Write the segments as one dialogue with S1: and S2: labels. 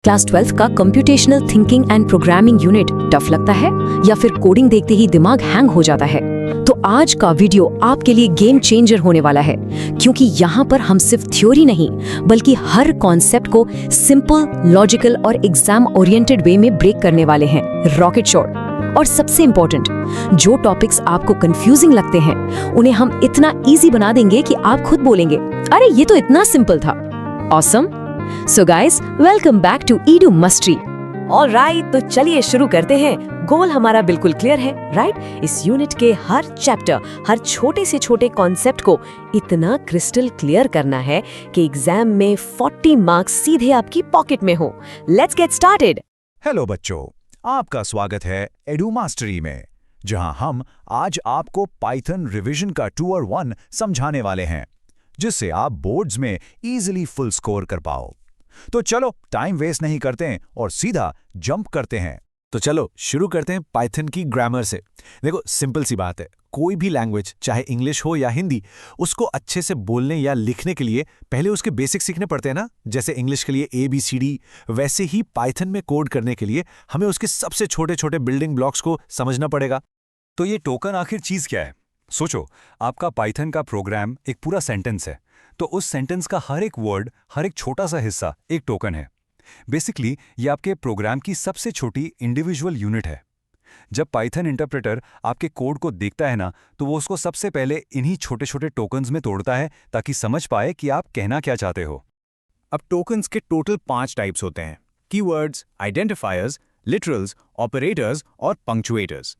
S1: Class 12 का computational thinking and programming unit tough लगता है या फिर कोडिंग देखते ही दिमाग हैंग हो जाता है? तो आज का वीडियो आपके लिए गेम चेंजर होने वाला है, क्योंकि यहाँ पर हम सिर्फ थ्योरी नहीं बल्कि हर कॉन्सेप्ट को सिंपल, लॉजिकल और एग्जाम ओरिएंटेड वे में ब्रेक करने वाले हैं। Rocket shot. और सबसे इम्पोर्टेंट, जो टॉपिक्स आपको कंफ्यूजिंग लगते हैं उन्हें हम इतना इजी बना देंगे कि आप खुद बोलेंगे, अरे ये तो इतना सिंपल था। Awesome. So guys, welcome back to Edu Mastery.
S2: Alright, तो चलिए शुरू करते हैं। गोल हमारा बिल्कुल क्लियर है, राइट? इस यूनिट के हर चैप्टर, हर छोटे से छोटे कॉन्सेप्ट को इतना क्रिस्टल क्लियर करना है कि एग्जाम में 40 मार्क्स सीधे आपकी पॉकेट में हो। Let's get started.
S3: हेलो बच्चों, आपका स्वागत है एडू मास्टरी में, जहां हम आज आपको पाइथन रिवीजन का 2 और 1 समझाने वाले हैं, जिससे आप बोर्ड्स में इजीली फुल स्कोर कर पाओ। तो चलो टाइम वेस्ट नहीं करते हैं और सीधा जंप करते हैं।
S4: तो चलो शुरू करते हैं पाइथन की ग्रामर से। देखो, सिंपल सी बात है, कोई भी लैंग्वेज, चाहे इंग्लिश हो या हिंदी, उसको अच्छे से बोलने या लिखने के लिए पहले उसके बेसिक सीखने पड़ते हैं ना। जैसे इंग्लिश के लिए ABCD, वैसे ही पाइथन में कोड करने के लिए हमें उसके सबसे छोटे छोटे बिल्डिंग ब्लॉक्स को समझना पड़ेगा।
S5: तो ये टोकन आखिर चीज क्या है? सोचो, आपका पाइथन का प्रोग्राम एक पूरा सेंटेंस है, तो उस सेंटेंस का हर एक वर्ड, हर एक छोटा सा हिस्सा एक टोकन है। बेसिकली ये आपके प्रोग्राम की सबसे छोटी इंडिविजुअल यूनिट है। जब पाइथन इंटरप्रेटर आपके कोड को देखता है ना, तो वो उसको सबसे पहले इन्हीं छोटे छोटे टोकन्स में तोड़ता है ताकि समझ पाए कि आप कहना क्या चाहते हो।
S3: अब टोकन्स के टोटल 5 टाइप्स होते हैं: कीवर्ड्स, आइडेंटिफायर्स, लिटरल्स, ऑपरेटर्स और पंक्चुएटर्स।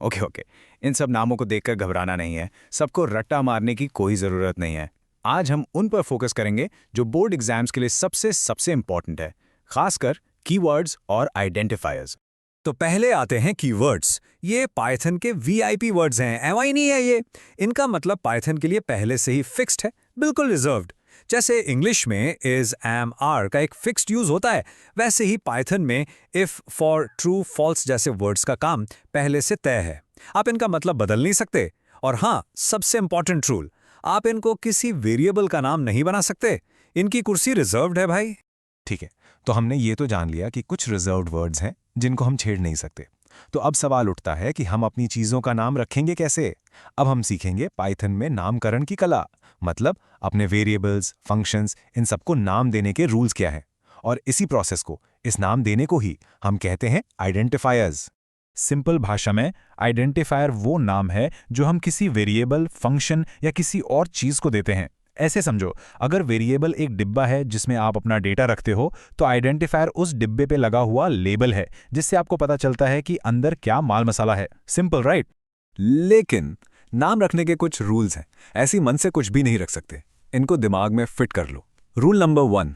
S3: ओके, इन सब नामों को देखकर घबराना नहीं है, सबको रट्टा मारने की कोई ज़रूरत नहीं है। आज हम उन पर फोकस करेंगे जो बोर्ड एग्जाम्स के लिए सबसे इंपॉर्टेंट है, खासकर कीवर्ड्स और आइडेंटिफायर्स।
S5: तो पहले आते हैं कीवर्ड्स। ये पाइथन के VIP वर्ड्स हैं, MI नहीं है ये। इनका मतलब पाइथन के लिए पहले से ही फिक्स्ड है, बिल्कुल रिजर्व्ड। जैसे इंग्लिश में इज, एम, आर का एक फिक्स्ड यूज होता है, वैसे ही पाइथन में इफ, फॉर, ट्रू, फॉल्स जैसे वर्ड्स का काम पहले से तय है। आप इनका मतलब बदल नहीं सकते। और हाँ, सबसे इंपॉर्टेंट रूल, आप इनको किसी वेरिएबल का नाम नहीं बना सकते। इनकी कुर्सी रिजर्व्ड है भाई।
S3: ठीक है, तो हमने ये तो जान लिया कि कुछ रिजर्व्ड वर्ड्स हैं जिनको हम छेड़ नहीं सकते। तो अब सवाल उठता है कि हम अपनी चीज़ों का नाम रखेंगे कैसे। अब हम सीखेंगे पाइथन में नामकरण की कला, मतलब अपने वेरिएबल्स, फंक्शंस, इन सबको नाम देने के रूल्स क्या हैं। और इसी प्रोसेस को, इस नाम देने को ही हम कहते हैं आइडेंटिफायर्स। सिंपल भाषा में आइडेंटिफायर वो नाम है जो हम किसी वेरिएबल, फंक्शन या किसी और चीज़ को देते हैं। ऐसे समझो, अगर वेरिएबल एक डिब्बा है जिसमें आप अपना डेटा रखते हो, तो आइडेंटिफायर उस डिब्बे पे लगा हुआ लेबल है जिससे आपको पता चलता है कि अंदर क्या माल मसाला है। Simple, right?
S5: लेकिन नाम रखने के कुछ रूल्स हैं, ऐसी मन से कुछ भी नहीं रख सकते। इनको दिमाग में फिट कर लो। रूल नंबर 1,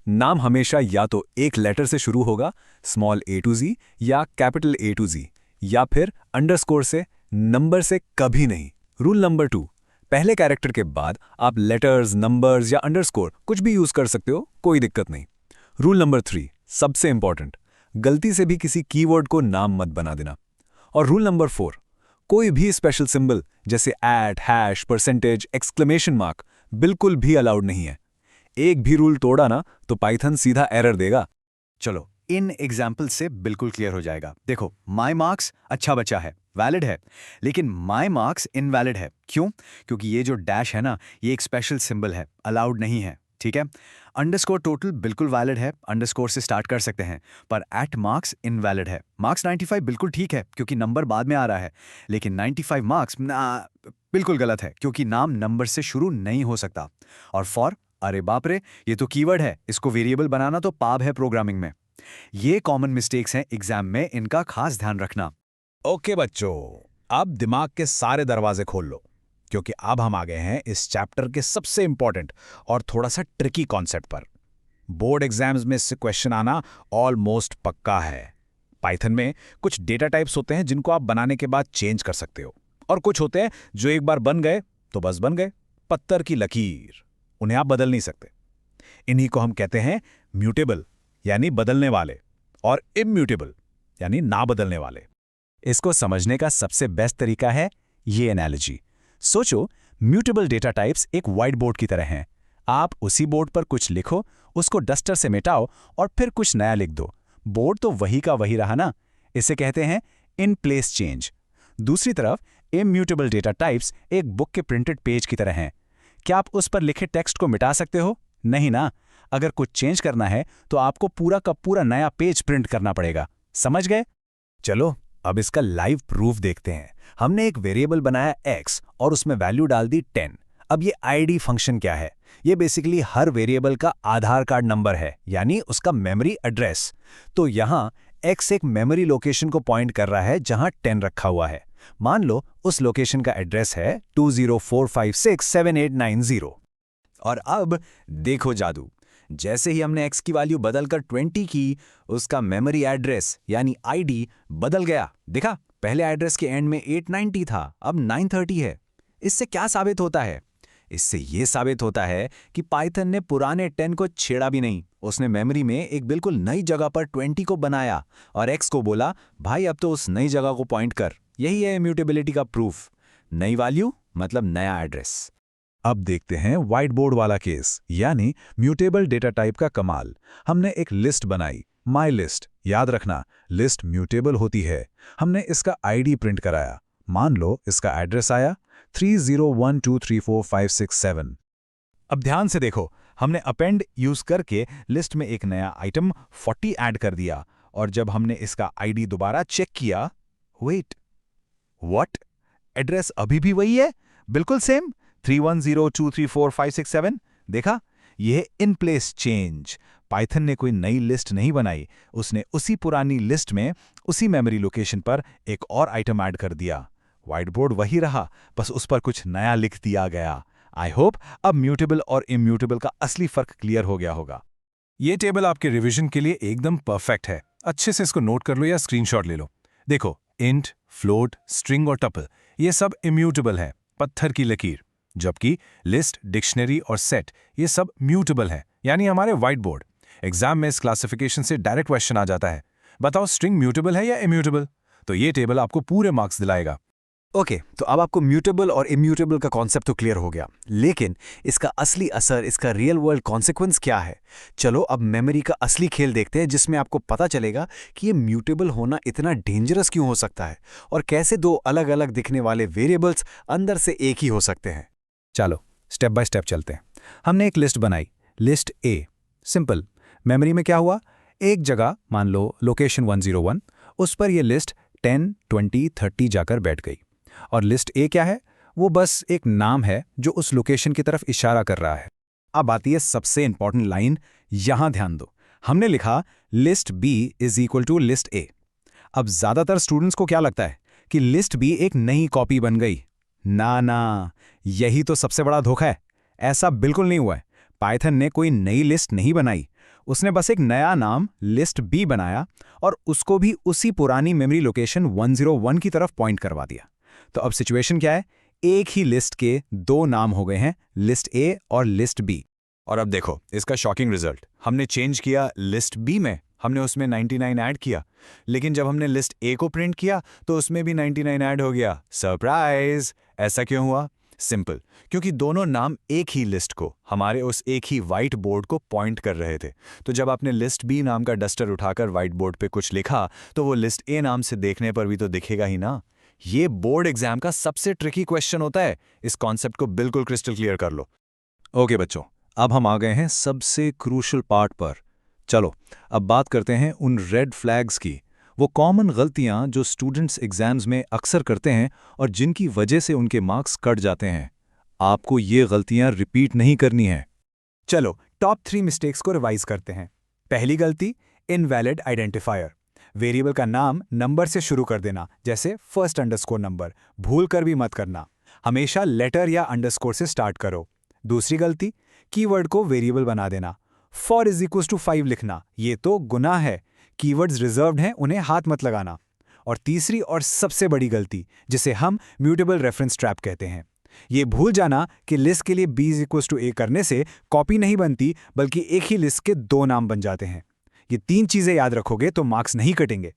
S5: नाम हमेशा या तो एक लेटर से शुरू होगा, स्मॉल A to Z, या कैपिटल A to Z, या फिर अंडरस्कोर से, नंबर से कभी नहीं। रूल नंबर 2, पहले कैरेक्टर के बाद आप लेटर्स, नंबर्स या अंडरस्कोर कुछ भी यूज कर सकते हो, कोई दिक्कत नहीं। रूल नंबर 3, सबसे इंपॉर्टेंट, गलती से भी किसी कीवर्ड को नाम मत बना देना। और रूल नंबर 4, कोई भी स्पेशल सिंबल जैसे @ हैश, परसेंटेज, एक्सक्लेमेशन मार्क बिल्कुल भी अलाउड नहीं है। एक भी रूल तोड़ा ना तो पाइथन सीधा एरर देगा।
S3: चलो, इन एग्जाम्पल से बिल्कुल क्लियर हो जाएगा। देखो, माई मार्क्स अच्छा बचा है, वैलिड है, लेकिन माई मार्क्स इनवैलिड है। क्यों? क्योंकि ये जो डैश है ना, ये एक स्पेशल सिंबल है, अलाउड नहीं है। ठीक है। अंडरस्कोर टोटल बिल्कुल वैलिड है, अंडरस्कोर से स्टार्ट कर सकते हैं, पर @ मार्क्स इनवैलिड है। मार्क्स 95 बिल्कुल ठीक है क्योंकि नंबर बाद में आ रहा है, लेकिन 95 मार्क्स बिल्कुल गलत है क्योंकि नाम नंबर से शुरू नहीं हो सकता। और फॉर, अरे बाप रे, ये तो कीवर्ड है, इसको वेरिएबल बनाना तो पाप है प्रोग्रामिंग में। ये कॉमन मिस्टेक्स हैं एग्जाम में, इनका खास ध्यान रखना।
S6: ओके बच्चों, अब दिमाग के सारे दरवाजे खोल लो, क्योंकि अब हम आ गए हैं इस चैप्टर के सबसे इंपॉर्टेंट और थोड़ा सा ट्रिकी कॉन्सेप्ट पर। बोर्ड एग्जाम्स में इससे क्वेश्चन आना ऑलमोस्ट पक्का है। पाइथन में कुछ डेटा टाइप्स होते हैं जिनको आप बनाने के बाद चेंज कर सकते हो, और कुछ होते हैं जो एक बार बन गए तो बस बन गए, पत्थर की लकीर, उन्हें आप बदल नहीं सकते। इन्हीं को हम कहते हैं म्यूटेबल यानी बदलने वाले, और इम्यूटेबल यानी ना बदलने वाले।
S3: इसको समझने का सबसे बेस्ट तरीका है ये एनालॉजी। सोचो, म्यूटेबल डेटा टाइप्स एक व्हाइट बोर्ड की तरह हैं।
S6: आप उसी बोर्ड पर कुछ लिखो, उसको डस्टर से मिटाओ और फिर कुछ नया लिख दो। बोर्ड तो वही का वही रहा ना। इसे कहते हैं इन प्लेस चेंज। दूसरी तरफ इम्यूटेबल डेटा टाइप्स एक बुक के प्रिंटेड पेज की तरह हैं। क्या आप उस पर लिखे टेक्स्ट को मिटा सकते हो? नहीं ना। अगर कुछ चेंज करना है तो आपको पूरा का पूरा नया पेज प्रिंट करना पड़ेगा। समझ गए? चलो अब इसका लाइव प्रूफ देखते हैं। हमने एक वेरिएबल बनाया x और उसमें वैल्यू डाल दी 10। अब ये id फंक्शन क्या है? ये बेसिकली हर वेरिएबल का आधार कार्ड नंबर है, यानी उसका मेमोरी एड्रेस। तो यहाँ x एक मेमोरी लोकेशन को पॉइंट कर रहा है जहां 10 रखा हुआ है। मान लो उस लोकेशन का एड्रेस है 204567890। और अब देखो जादू, जैसे ही हमने x की वैल्यू बदलकर 20 की, उसका मेमोरी एड्रेस यानी ID बदल गया। देखा, पहले एड्रेस के एंड में 890 था, अब 930 है। इससे क्या साबित होता है? इससे ये साबित होता है कि पाइथन ने पुराने 10 को छेड़ा भी नहीं। उसने मेमोरी में एक बिल्कुल नई जगह पर 20 को बनाया और x को बोला, भाई अब तो उस नई जगह को पॉइंट कर। यही है इम्यूटेबिलिटी का प्रूफ। नई वैल्यू मतलब नया एड्रेस।
S5: अब देखते हैं व्हाइट बोर्ड वाला केस, यानी म्यूटेबल डेटा टाइप का कमाल। हमने एक लिस्ट बनाई, माई लिस्ट। याद रखना, लिस्ट म्यूटेबल होती है। हमने इसका ID प्रिंट कराया। मान लो इसका एड्रेस आया 3012345667। अब ध्यान से देखो, हमने अपेंड यूज करके लिस्ट में एक नया आइटम 40 ऐड कर दिया। और जब हमने इसका ID दोबारा चेक किया, वेट, व्हाट, एड्रेस अभी भी वही है, बिल्कुल सेम 3102345667। देखा, यह इन प्लेस चेंज। पाइथन ने कोई नई लिस्ट नहीं बनाई, उसने उसी पुरानी लिस्ट में उसी मेमोरी लोकेशन पर एक और आइटम ऐड कर दिया। व्हाइट बोर्ड वही रहा, बस उस पर कुछ नया लिख दिया गया। आई होप अब म्यूटेबल और इम्यूटेबल का असली फर्क क्लियर हो गया होगा। ये टेबल आपके रिवीजन के लिए एकदम परफेक्ट है। अच्छे से इसको नोट कर लो या स्क्रीनशॉट ले लो। देखो, इंट, फ्लोट, स्ट्रिंग और टपल ये सब इम्यूटेबल है, पत्थर की लकीर। जबकि लिस्ट, डिक्शनरी और सेट ये सब म्यूटेबल है, यानी हमारे व्हाइट बोर्ड। एग्जाम में इस क्लासिफिकेशन से डायरेक्ट क्वेश्चन आ जाता है, बताओ स्ट्रिंग म्यूटेबल है या इम्यूटेबल? तो ये टेबल आपको पूरे मार्क्स दिलाएगा।
S4: ओके, तो अब आपको म्यूटेबल और इम्यूटेबल का कॉन्सेप्ट तो क्लियर हो गया, लेकिन इसका असली असर, इसका रियल वर्ल्ड कॉन्सिक्वेंस क्या है? चलो अब मेमोरी का असली खेल देखते हैं, जिसमें आपको पता चलेगा कि ये म्यूटेबल होना इतना डेंजरस क्यों हो सकता है और कैसे दो अलग अलग दिखने वाले वेरिएबल्स अंदर से एक ही हो सकते हैं।
S6: चलो स्टेप बाय स्टेप चलते हैं। हमने एक लिस्ट बनाई, लिस्ट A। सिंपल। मेमोरी में क्या हुआ? एक जगह, मान लो लोकेशन 101, उस पर यह लिस्ट 10, 20, 30 जाकर बैठ गई। और लिस्ट A क्या है? वो बस एक नाम है जो उस लोकेशन की तरफ इशारा कर रहा है। अब आती है सबसे इंपॉर्टेंट लाइन, यहां ध्यान दो। हमने लिखा list B is equal to list A। अब ज्यादातर स्टूडेंट्स को क्या लगता है कि लिस्ट B एक नई कॉपी बन गई। ना, यही तो सबसे बड़ा धोखा है। ऐसा बिल्कुल नहीं हुआ है। पाइथन ने कोई नई लिस्ट नहीं बनाई, उसने बस एक नया नाम लिस्ट B बनाया और उसको भी उसी पुरानी मेमोरी लोकेशन 101 की तरफ पॉइंट करवा दिया। तो अब सिचुएशन क्या है? एक ही लिस्ट के दो नाम हो गए हैं, लिस्ट A और लिस्ट B।
S5: और अब देखो इसका शॉकिंग रिजल्ट। हमने चेंज किया लिस्ट B में, हमने उसमें 99 ऐड किया, लेकिन जब हमने लिस्ट A को प्रिंट किया तो उसमें भी 99 ऐड हो गया। सरप्राइज! ऐसा क्यों हुआ? सिंपल, क्योंकि दोनों नाम एक ही लिस्ट को, हमारे उस एक ही व्हाइट बोर्ड को पॉइंट कर रहे थे। तो जब आपने लिस्ट B नाम का डस्टर उठाकर व्हाइट बोर्ड पे कुछ लिखा तो वो लिस्ट A नाम से देखने पर भी तो दिखेगा ही ना। ये बोर्ड एग्जाम का सबसे ट्रिकी क्वेश्चन होता है। इस कॉन्सेप्ट को बिल्कुल क्रिस्टल क्लियर कर लो। ओके बच्चों, अब हम आ गए हैं सबसे क्रूशल पार्ट पर। चलो अब बात करते हैं उन रेड फ्लैग्स की, वो कॉमन गलतियां जो स्टूडेंट्स एग्जाम्स में अक्सर करते हैं और जिनकी वजह से उनके मार्क्स कट जाते हैं। आपको ये गलतियां रिपीट नहीं करनी है।
S6: चलो टॉप 3 मिस्टेक्स को रिवाइज करते हैं। पहली गलती, इनवैलिड आइडेंटिफायर। वेरिएबल का नाम नंबर से शुरू कर देना, जैसे फर्स्ट अंडरस्कोर नंबर। भूल कर भी मत करना, हमेशा लेटर या अंडरस्कोर से स्टार्ट करो। दूसरी गलती, कीवर्ड को वेरिएबल बना देना। फॉर इज इक्वल्स टू 5 लिखना, ये तो गुनाह है। कीवर्ड्स रिजर्व्ड हैं, उन्हें हाथ मत लगाना। और तीसरी और सबसे बड़ी गलती, जिसे हम म्यूटेबल रेफरेंस ट्रैप कहते हैं, ये भूल जाना कि लिस्ट के लिए B is equals to A करने से कॉपी नहीं बनती, बल्कि एक ही लिस्ट के 2 नाम बन जाते हैं। ये 3 चीजें याद रखोगे तो मार्क्स नहीं कटेंगे।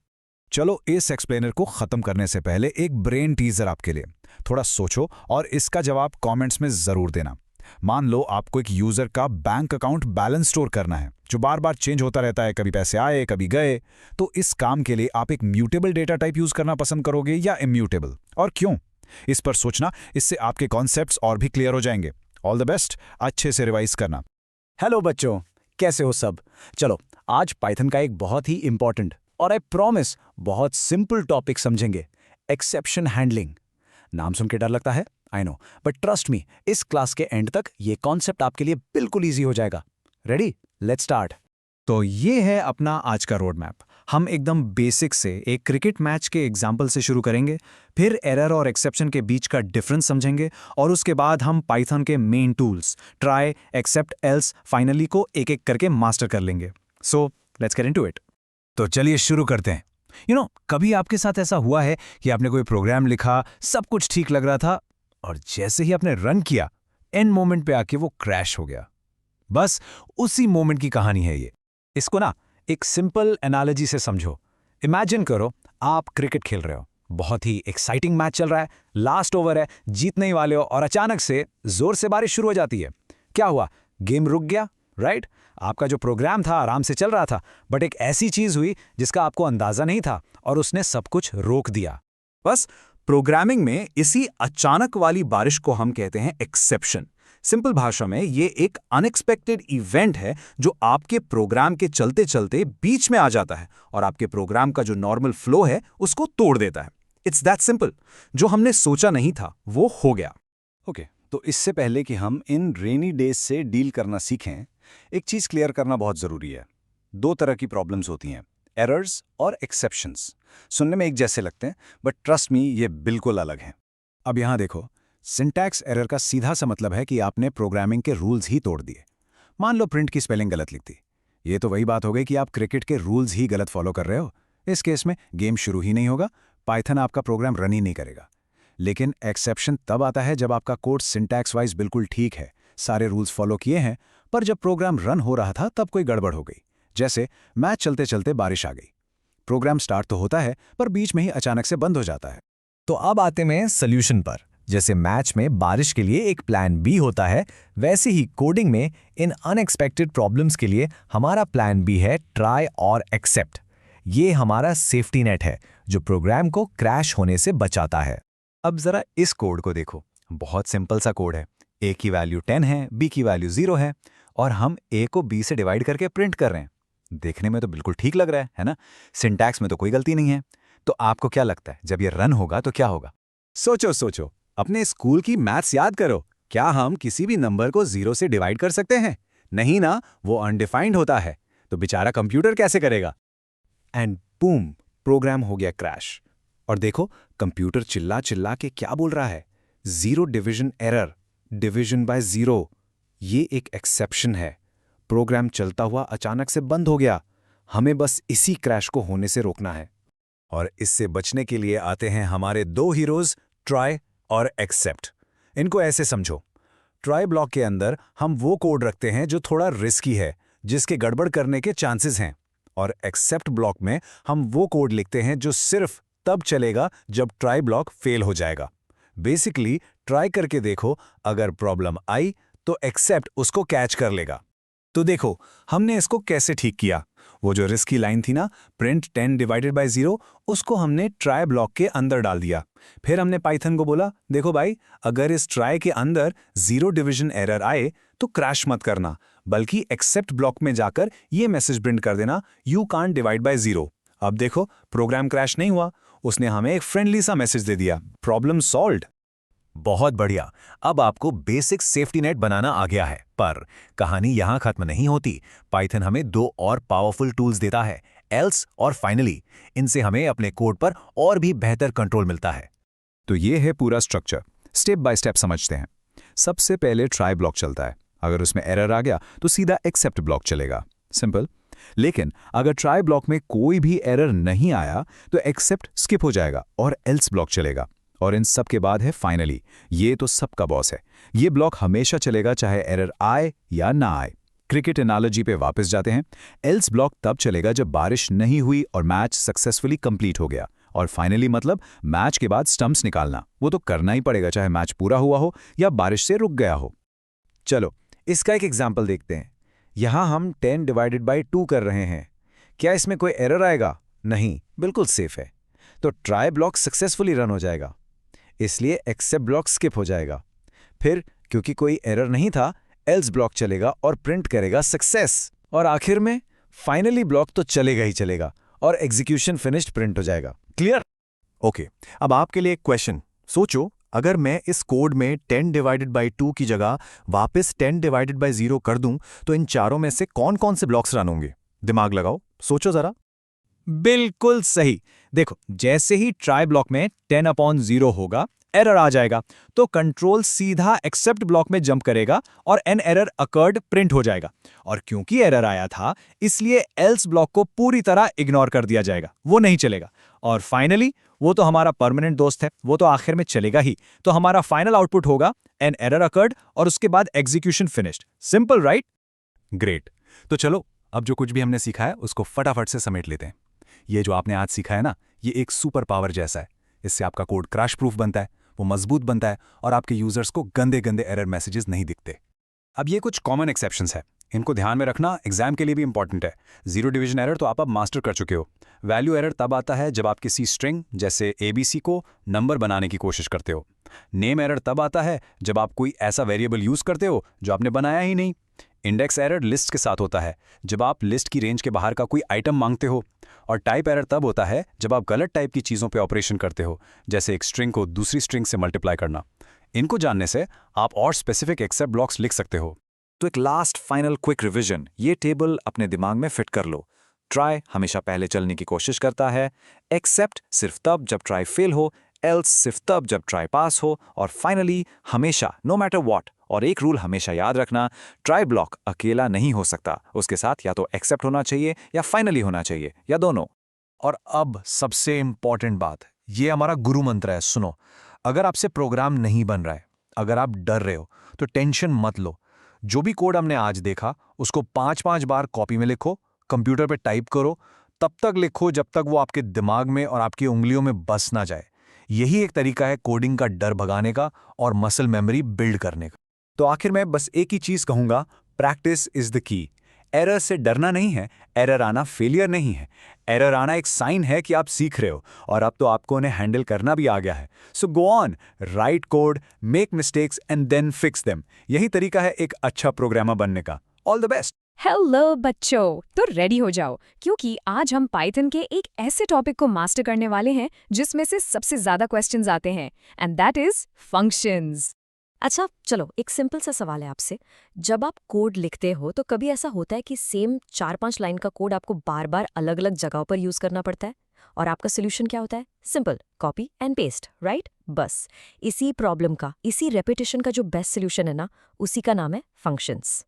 S5: चलो इस एक्सप्लेनर को खत्म करने से पहले एक ब्रेन टीजर आपके लिए। थोड़ा सोचो और इसका जवाब कमेंट्स में जरूर देना।
S6: मान लो आपको एक यूजर का बैंक अकाउंट बैलेंस स्टोर करना है जो बार बार चेंज होता रहता है, कभी पैसे आए कभी गए। तो इस काम के लिए आप एक म्यूटेबल डेटा टाइप यूज करना पसंद करोगे या इम्यूटेबल, और क्यों? इस पर सोचना, इससे आपके कॉन्सेप्ट्स और भी क्लियर हो जाएंगे। ऑल द बेस्ट, अच्छे से रिवाइज करना।
S7: हेलो बच्चों, कैसे हो सब? चलो आज पाइथन का एक बहुत ही इंपॉर्टेंट और आई प्रॉमिस बहुत सिंपल टॉपिक समझेंगे, एक्सेप्शन हैंडलिंग। नाम सुन के डर लगता है, I know, but trust me, इस क्लास के एंड तक ये कॉन्सेप्ट आपके लिए बिल्कुल ईजी हो जाएगा। रेडी? Let's start.
S6: तो ये है अपना आज का रोड मैप। हम एकदम बेसिक से एक क्रिकेट मैच के एग्जाम्पल से शुरू करेंगे, फिर एरर और एक्सेप्शन के बीच का डिफरेंस समझेंगे, और उसके बाद हम पाइथन के main tools try, except, else, finally को एक एक करके मास्टर कर लेंगे। So let's get into it. तो चलिए शुरू करते हैं। कभी आपके साथ ऐसा हुआ है कि आपने कोई प्रोग्राम लिखा, सब कुछ ठीक लग रहा था, और जैसे ही आपने रन किया, एंड मोमेंट पे आके वो क्रैश हो गया। बस उसी मोमेंट की कहानी है ये। इसको ना एक सिंपल एनालॉजी से समझो। इमेजिन करो आप क्रिकेट खेल रहे हो, बहुत ही एक्साइटिंग मैच चल रहा है, लास्ट ओवर है, जीतने ही वाले हो, और अचानक से जोर से बारिश शुरू हो जाती है। क्या हुआ? गेम रुक गया, राइट? आपका जो प्रोग्राम था आराम से चल रहा था, बट एक ऐसी चीज हुई जिसका आपको अंदाजा नहीं था, और उसने सब कुछ रोक दिया।
S5: बस प्रोग्रामिंग में इसी अचानक वाली बारिश को हम कहते हैं एक्सेप्शन। सिंपल भाषा में ये एक अनएक्सपेक्टेड इवेंट है जो आपके प्रोग्राम के चलते चलते बीच में आ जाता है और आपके प्रोग्राम का जो नॉर्मल फ्लो है उसको तोड़ देता है। It's that simple. जो हमने सोचा नहीं था वो हो गया।
S6: ओके, तो इससे पहले कि हम इन रेनी डेज से डील करना सीखें, एक चीज क्लियर करना बहुत जरूरी है। दो तरह की प्रॉब्लम्स होती हैं, एरर्स और एक्सेप्शंस। सुनने में एक जैसे लगते हैं, बट ट्रस्ट मी, ये बिल्कुल अलग हैं। अब यहां देखो, सिंटैक्स एरर का सीधा सा मतलब है कि आपने प्रोग्रामिंग के रूल्स ही तोड़ दिए। मान लो प्रिंट की स्पेलिंग गलत लिख दी। ये तो वही बात हो गई कि आप क्रिकेट के रूल्स ही गलत फॉलो कर रहे हो। इस केस में गेम शुरू ही नहीं होगा, पाइथन आपका प्रोग्राम रन ही नहीं करेगा। लेकिन एक्सेप्शन तब आता है जब आपका कोड सिंटैक्स वाइज बिल्कुल ठीक है, सारे रूल्स फॉलो किए हैं, पर जब प्रोग्राम रन हो रहा था तब कोई गड़बड़ हो गई। जैसे मैच चलते चलते बारिश आ गई। प्रोग्राम स्टार्ट तो होता है, पर बीच में ही अचानक से बंद हो जाता है।
S4: तो अब आते हैं सोल्यूशन पर। जैसे मैच में बारिश के लिए एक प्लान बी होता है, वैसे ही कोडिंग में इन अनएक्सपेक्टेड प्रॉब्लम्स के लिए हमारा प्लान बी है ट्राई और एक्सेप्ट। ये हमारा सेफ्टी नेट है जो प्रोग्राम को क्रैश होने से बचाता है।
S5: अब जरा इस कोड को देखो, बहुत सिंपल सा कोड है। a की वैल्यू 10 है, b की वैल्यू 0 है, और हम a को b से डिवाइड करके प्रिंट कर रहे हैं। देखने में तो बिल्कुल ठीक लग रहा है ना? सिंटैक्स में तो कोई गलती नहीं है। तो आपको क्या लगता है जब ये रन होगा तो क्या होगा? सोचो, अपने स्कूल की मैथ्स याद करो। क्या हम किसी भी नंबर को 0 से डिवाइड कर सकते हैं? नहीं ना, वो अनडिफाइंड होता है। तो बेचारा कंप्यूटर कैसे करेगा? एंड बूम, प्रोग्राम हो गया क्रैश। और देखो, कंप्यूटर चिल्ला चिल्ला के क्या बोल रहा है? 0 डिवीजन एरर, डिवीजन बाय 0। ये एक एक्सेप्शन है। प्रोग्राम चलता हुआ अचानक से बंद हो गया। हमें बस इसी क्रैश को होने से रोकना है।
S6: और इससे बचने के लिए आते हैं हमारे दो हीरोज, ट्राई और एक्सेप्ट। इनको ऐसे समझो, ट्राई ब्लॉक के अंदर हम वो कोड रखते हैं जो थोड़ा रिस्की है, जिसके गड़बड़ करने के चांसेस हैं, और एक्सेप्ट ब्लॉक में हम वो कोड लिखते हैं जो सिर्फ तब चलेगा जब ट्राई ब्लॉक फेल हो जाएगा। बेसिकली ट्राई करके देखो, अगर प्रॉब्लम आई तो एक्सेप्ट उसको कैच कर लेगा। तो देखो हमने इसको कैसे ठीक किया। वो जो रिस्की लाइन थी ना, प्रिंट 10 डिवाइडेड बाय 0, उसको हमने ट्राई ब्लॉक के अंदर डाल दिया। फिर हमने पाइथन को बोला, देखो भाई, अगर इस ट्राई के अंदर 0 डिवीजन एरर आए तो क्रैश मत करना, बल्कि एक्सेप्ट ब्लॉक में जाकर ये मैसेज प्रिंट कर देना, यू कांट डिवाइड बाय 0। अब देखो, प्रोग्राम क्रैश नहीं हुआ, उसने हमें एक फ्रेंडली सा मैसेज दे दिया, प्रॉब्लम सॉल्व्ड।
S4: बहुत बढ़िया। अब आपको बेसिक सेफ्टी नेट बनाना आ गया है, पर कहानी यहां खत्म नहीं होती। पाइथन हमें 2 और पावरफुल टूल्स देता है, एल्स और फाइनली। इनसे हमें अपने कोड पर और भी बेहतर कंट्रोल मिलता है।
S6: तो ये है पूरा स्ट्रक्चर। स्टेप बाय स्टेप समझते हैं। सबसे पहले ट्राई ब्लॉक चलता है। अगर उसमें एरर आ गया तो सीधा एक्सेप्ट ब्लॉक चलेगा, सिंपल। लेकिन अगर ट्राई ब्लॉक में कोई भी एरर नहीं आया तो एक्सेप्ट स्किप हो जाएगा और एल्स ब्लॉक चलेगा। और इन सब के बाद है फाइनली। ये तो सबका बॉस है। ये ब्लॉक हमेशा चलेगा चाहे एरर आए या ना आए। क्रिकेट एनालॉजी पे वापस जाते हैं। एल्स ब्लॉक तब चलेगा जब बारिश नहीं हुई और मैच सक्सेसफुली कंप्लीट हो गया। और फाइनली मतलब मैच के बाद स्टंप्स निकालना, वो तो करना ही पड़ेगा चाहे मैच पूरा हुआ हो या बारिश से रुक गया हो। चलो इसका एक एग्जाम्पल देखते हैं। यहाँ हम 10 डिवाइडेड बाई 2 कर रहे हैं। क्या इसमें कोई एरर आएगा? नहीं, बिल्कुल सेफ है। तो ट्राई ब्लॉक सक्सेसफुली रन हो जाएगा, इसलिए एक्सेप्ट ब्लॉक स्किप हो जाएगा। फिर क्योंकि कोई एरर नहीं था, एल्स ब्लॉक चलेगा और प्रिंट करेगा सक्सेस। और आखिर में फाइनली ब्लॉक तो चलेगा ही चलेगा और एग्जीक्यूशन फिनिश्ड प्रिंट हो जाएगा। क्लियर?
S4: ओके, अब आपके लिए एक क्वेश्चन। सोचो, अगर मैं इस कोड में 10 डिवाइडेड बाई 2 की जगह वापस 10 डिवाइडेड बाई 0 कर दूं, तो इन चारों में से कौन कौन से ब्लॉक्स रन होंगे? दिमाग लगाओ, सोचो जरा।
S7: बिल्कुल सही। देखो, जैसे ही ट्राई ब्लॉक में 10/0 होगा, एरर आ जाएगा, तो कंट्रोल सीधा एक्सेप्ट ब्लॉक में जंप करेगा और एन एरर अकर्ड प्रिंट हो जाएगा। और क्योंकि एरर आया था, इसलिए एल्स ब्लॉक को पूरी तरह इग्नोर कर दिया जाएगा, वो नहीं चलेगा। और फाइनली वो तो हमारा परमानेंट दोस्त है, वो तो आखिर में चलेगा ही। तो हमारा फाइनल आउटपुट होगा एन एरर अकर्ड और उसके बाद execution finished. Simple, right?
S5: Great. तो चलो, अब जो कुछ भी हमने सीखा है उसको फटाफट से समेट लेते हैं। ये जो आपने आज सीखा है ना, ये एक सुपर पावर जैसा है। इससे आपका कोड क्रैश प्रूफ बनता है, वो मजबूत बनता है और आपके यूजर्स को गंदे गंदे एरर मैसेजेस नहीं दिखते। अब ये कुछ कॉमन एक्सेप्शंस है, इनको ध्यान में रखना, एग्जाम के लिए भी इंपॉर्टेंट है। जीरो डिवीजन एरर तो आप अब मास्टर कर चुके हो। वैल्यू एरर तब आता है जब आप किसी स्ट्रिंग जैसे ABC को नंबर बनाने की कोशिश करते हो। नेम एरर तब आता है जब आप कोई ऐसा वेरिएबल यूज करते हो जो आपने बनाया ही नहीं। इंडेक्स एरर लिस्ट के साथ होता है जब आप लिस्ट की रेंज के बाहर का कोई आइटम मांगते हो। और टाइप एरर तब होता है जब आप गलत टाइप की चीज़ों पे ऑपरेशन करते हो, जैसे एक स्ट्रिंग को दूसरी स्ट्रिंग से मल्टीप्लाई करना। इनको जानने से आप और स्पेसिफिक एक्सेप्ट ब्लॉक्स लिख सकते हो।
S4: तो एक लास्ट फाइनल क्विक रिवीजन, ये टेबल अपने दिमाग में फिट कर लो। ट्राई हमेशा पहले चलने की कोशिश करता है, एक्सेप्ट सिर्फ तब जब ट्राई फेल हो, एल्स सिर्फ तब जब ट्राई पास हो, और फाइनली हमेशा नो मैटर व्हाट। और एक रूल हमेशा याद रखना, ट्राई ब्लॉक अकेला नहीं हो सकता, उसके साथ या तो एक्सेप्ट होना चाहिए या फाइनली होना चाहिए, या दोनों।
S6: और अब सबसे इंपॉर्टेंट बात, ये हमारा गुरु मंत्र है, सुनो। अगर आपसे प्रोग्राम नहीं बन रहा है, अगर आप डर रहे हो, तो टेंशन मत लो। जो भी कोड हमने आज देखा उसको 5-5 बार कॉपी में लिखो, कंप्यूटर पे टाइप करो, तब तक लिखो जब तक वो आपके दिमाग में और आपकी उंगलियों में बस ना जाए। यही एक तरीका है कोडिंग का डर भगाने का और मसल मेमोरी बिल्ड करने का।
S4: तो आखिर में बस एक ही चीज कहूंगा, practice is the key. Error से डरना नहीं है, एरर आना फेलियर नहीं है। एरर आना एक साइन है कि आप सीख रहे हो, और अब तो आपको उन्हें हैंडल करना भी आ गया है। So go on, write code, make mistakes and then fix them. यही तरीका है एक अच्छा प्रोग्रामर बनने का। All the best.
S8: हेलो बच्चों, तो रेडी हो जाओ, क्योंकि आज हम पाइथन के एक ऐसे टॉपिक को मास्टर करने वाले हैं जिसमें से सबसे ज्यादा क्वेश्चंस आते हैं, एंड दैट इज फंक्शंस।
S2: अच्छा चलो, एक सिंपल सा सवाल है आपसे। जब आप कोड लिखते हो तो कभी ऐसा होता है कि सेम 4-5 लाइन का कोड आपको बार बार अलग अलग जगहों पर यूज करना पड़ता है, और आपका सोल्यूशन क्या होता है? Simple, copy and paste, right? बस इसी प्रॉब्लम का, इसी रेपिटेशन का जो बेस्ट सोल्यूशन है ना, उसी का नाम है फंक्शंस।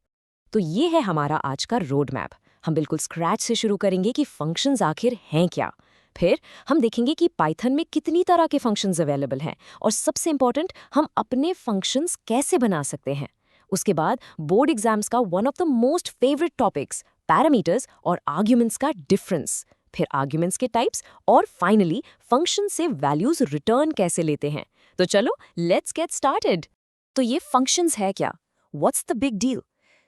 S2: तो ये है हमारा आज का रोड मैप। हम बिल्कुल स्क्रैच से शुरू करेंगे कि फंक्शंस आखिर हैं क्या। फिर हम देखेंगे कि पाइथन में कितनी तरह के फंक्शंस अवेलेबल हैं, और सबसे इंपॉर्टेंट, हम अपने फंक्शंस कैसे बना सकते हैं। उसके बाद बोर्ड एग्जाम्स का one of the most favourite topics, parameters और आर्ग्यूमेंट्स का डिफरेंस, फिर आर्ग्यूमेंट्स के टाइप्स, और फाइनली फंक्शन से वैल्यूज रिटर्न कैसे लेते हैं। तो चलो लेट्स गेट स्टार्टेड। तो ये फंक्शंस है क्या? What's the big deal?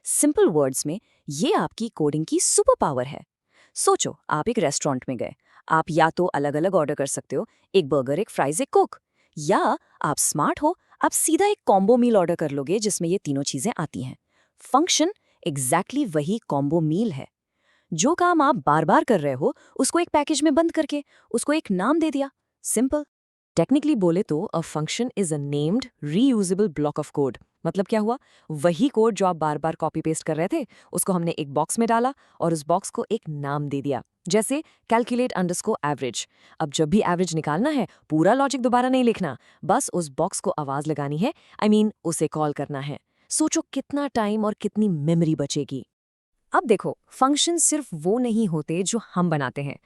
S2: Simple words में ये आपकी कोडिंग की सुपर पावर है। सोचो, आप एक रेस्टोरेंट में गए। आप या तो अलग अलग ऑर्डर कर सकते हो, एक बर्गर, एक फ्राइज, एक कोक, या आप स्मार्ट हो, आप सीधा एक कॉम्बो मील ऑर्डर कर लोगे जिसमें ये तीनों चीजें आती हैं। फंक्शन एग्जैक्टली वही कॉम्बो मील है। जो काम आप बार बार कर रहे हो उसको एक पैकेज में बंद करके उसको एक नाम दे दिया, सिंपल। टेक्निकली बोले तो a function is a named reusable block of code. मतलब क्या हुआ? वही कोड जो आप बार बार कॉपी पेस्ट कर रहे थे, उसको हमने एक बॉक्स में डाला और उस बॉक्स को एक नाम दे दिया, जैसे कैलकुलेट अंडरस्कोर एवरेज। अब जब भी एवरेज निकालना है, पूरा लॉजिक दोबारा नहीं लिखना, बस उस बॉक्स को आवाज लगानी है, उसे कॉल करना है। सोचो कितना टाइम और कितनी मेमोरी बचेगी। अब देखो, फंक्शन सिर्फ वो नहीं होते जो हम बनाते हैं।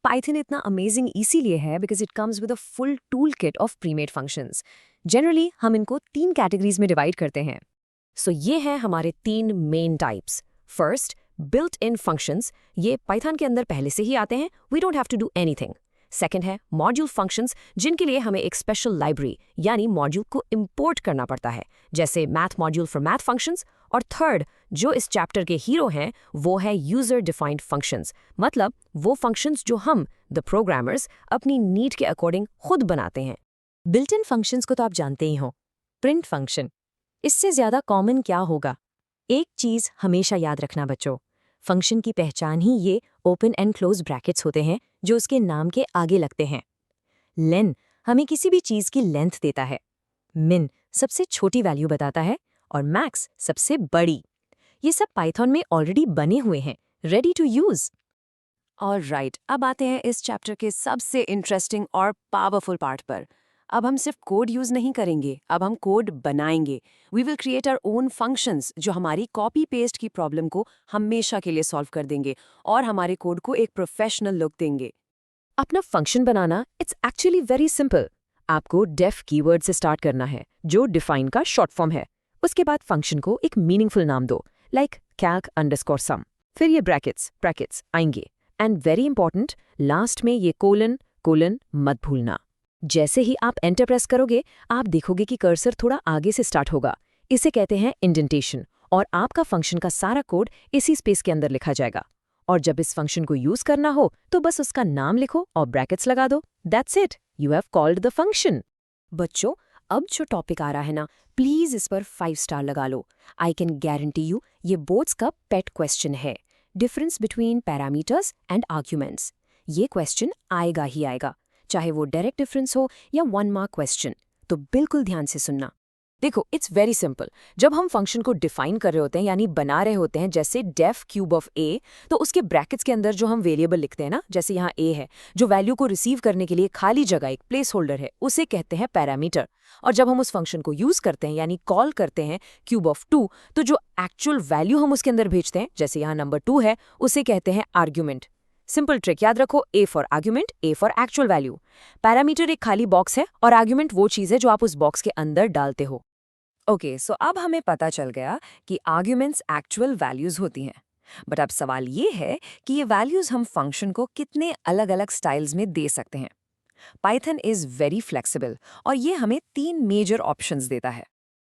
S2: पाइथन इतना अमेजिंग इसीलिए है because it comes with a full tool kit of premade functions. Generally हम इनको 3 कैटेगरीज में डिवाइड करते हैं। सो ये हैं हमारे 3 main types. First, built in functions. ये पाइथन के अंदर पहले से ही आते हैं, we don't have to do anything. Second है मॉड्यूल फंक्शंस, जिनके लिए हमें एक स्पेशल लाइब्रेरी यानी मॉड्यूल को इंपोर्ट करना पड़ता है, जैसे math module for math functions. और थर्ड, जो इस चैप्टर के हीरो हैं, वो है यूजर डिफाइंड फंक्शंस, मतलब वो फंक्शंस जो हम द प्रोग्रामर्स अपनी नीड के अकॉर्डिंग खुद बनाते हैं।
S1: बिल्ट इन फंक्शंस को तो आप जानते ही हो, प्रिंट फंक्शन। इससे ज्यादा कॉमन क्या होगा? एक चीज हमेशा याद रखना बच्चों, फंक्शन की पहचान ही ये ओपन एंड क्लोज ब्रैकेट्स होते हैं जो उसके नाम के आगे लगते हैं। लेन हमें किसी भी चीज की लेंथ देता है, मिन सबसे छोटी वैल्यू बताता है और मैक्स सबसे बड़ी। ये सब पाइथन में ऑलरेडी बने हुए हैं, रेडी टू यूज।
S2: ऑलराइट, अब आते हैं इस चैप्टर के सबसे इंटरेस्टिंग और पावरफुल पार्ट पर। अब हम सिर्फ कोड यूज नहीं करेंगे, अब हम कोड बनाएंगे। We will create our own functions जो हमारी कॉपी पेस्ट की प्रॉब्लम को हमेशा के लिए सॉल्व कर देंगे और हमारे कोड को एक प्रोफेशनल लुक देंगे।
S1: अपना function banana it's actually very simple. आपको डेफ कीवर्ड से स्टार्ट करना है, जो डिफाइन का शॉर्ट फॉर्म है। उसके बाद फंक्शन को एक मीनिंगफुल नाम दो, लाइक calc_sum। फिर ये ब्रैकेट्स आएंगे, एंड वेरी इंपॉर्टेंट, लास्ट में ये कोलन मत भूलना। जैसे ही आप एंटर प्रेस करोगे, आप देखोगे कि कर्सर थोड़ा आगे से स्टार्ट होगा। इसे कहते हैं इंडेंटेशन, और आपका फंक्शन का सारा कोड इसी स्पेस के अंदर लिखा जाएगा। और जब इस फंक्शन को यूज करना हो तो बस उसका नाम लिखो और ब्रैकेट्स लगा दो। That's it, you have called the function.
S2: बच्चों, अब जो टॉपिक आ रहा है ना, प्लीज इस पर 5 स्टार लगा लो। आई कैन गारंटी यू ये बोर्ड्स का पेट क्वेश्चन है, difference between parameters and arguments. ये क्वेश्चन आएगा ही आएगा, चाहे वो डायरेक्ट डिफरेंस हो या 1 मार्क क्वेश्चन। तो बिल्कुल ध्यान से सुनना। देखो, इट्स वेरी सिंपल। जब हम फंक्शन को डिफाइन कर रहे होते हैं, यानी बना रहे होते हैं, जैसे डेफ क्यूब ऑफ ए, तो उसके ब्रैकेट्स के अंदर जो हम वेरिएबल लिखते हैं ना, जैसे यहाँ ए है, जो वैल्यू को रिसीव करने के लिए खाली जगह एक प्लेस होल्डर है, उसे कहते हैं पैरामीटर। और जब हम उस फंक्शन को यूज करते हैं, यानी कॉल करते हैं क्यूब ऑफ 2, तो जो एक्चुअल वैल्यू हम उसके अंदर भेजते हैं, जैसे यहाँ नंबर 2 है, उसे कहते हैं आर्ग्यूमेंट। सिंपल ट्रिक याद रखो, A for argument, A for actual value. Parameter एक खाली बॉक्स है और आर्ग्यूमेंट वो चीज है जो आप उस बॉक्स के अंदर डालते हो। ओके, सो अब हमें पता चल गया कि आर्ग्यूमेंट्स एक्चुअल वैल्यूज होती हैं। बट अब सवाल ये है कि ये वैल्यूज हम फंक्शन को कितने अलग अलग स्टाइल्स में दे सकते हैं। पाइथन इज वेरी फ्लेक्सिबल और ये हमें 3 मेजर ऑप्शंस देता है।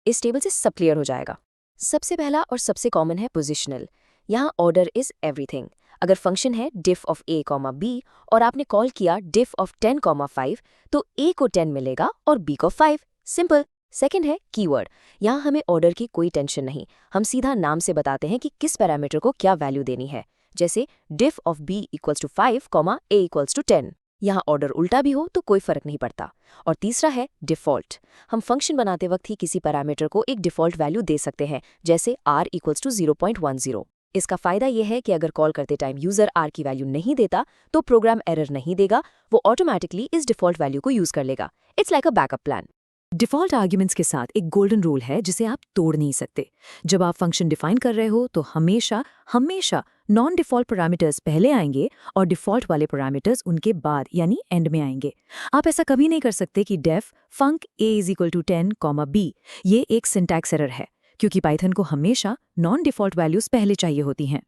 S1: इस टेबल से सब क्लियर हो जाएगा। सबसे पहला और सबसे कॉमन है पोजिशनल। यहाँ ऑर्डर इज एवरीथिंग। अगर फंक्शन है diff of a, b और आपने कॉल किया diff of 10, 5, तो a को 10 मिलेगा और b को 5। सिंपल। सेकंड है कीवर्ड। यहाँ हमें ऑर्डर की कोई टेंशन नहीं, हम सीधा नाम से बताते हैं कि किस पैरामीटर को क्या वैल्यू देनी है, जैसे diff of b = 5, a = 10। यहाँ ऑर्डर उल्टा भी हो तो कोई फर्क नहीं पड़ता। और तीसरा है डिफ़ॉल्ट। हम फंक्शन बनाते वक्त ही किसी पैरामीटर को एक डिफ़ॉल्ट वैल्यू दे सकते हैं, जैसे r = 0.10। इसका फायदा यह है कि अगर कॉल करते टाइम यूजर r की वैल्यू नहीं देता तो प्रोग्राम एरर नहीं देगा, वो ऑटोमेटिकली इस डिफ़ॉल्ट वैल्यू को यूज कर लेगा। It's like a backup plan. Default arguments के साथ एक गोल्डन रूल है जिसे आप तोड़ नहीं सकते। जब आप फंक्शन डिफाइन कर रहे हो तो हमेशा नॉन डिफ़ॉल्ट पैरामीटर्स पहले आएंगे और डिफ़ॉल्ट वाले पैरामीटर्स उनके बाद यानी एंड में आएंगे। आप ऐसा कभी नहीं कर सकते कि डेफ फंक a = 10, b। ये एक सिंटैक्स एरर है, क्योंकि पाइथन को हमेशा नॉन डिफ़ॉल्ट वैल्यूज पहले चाहिए होती हैं।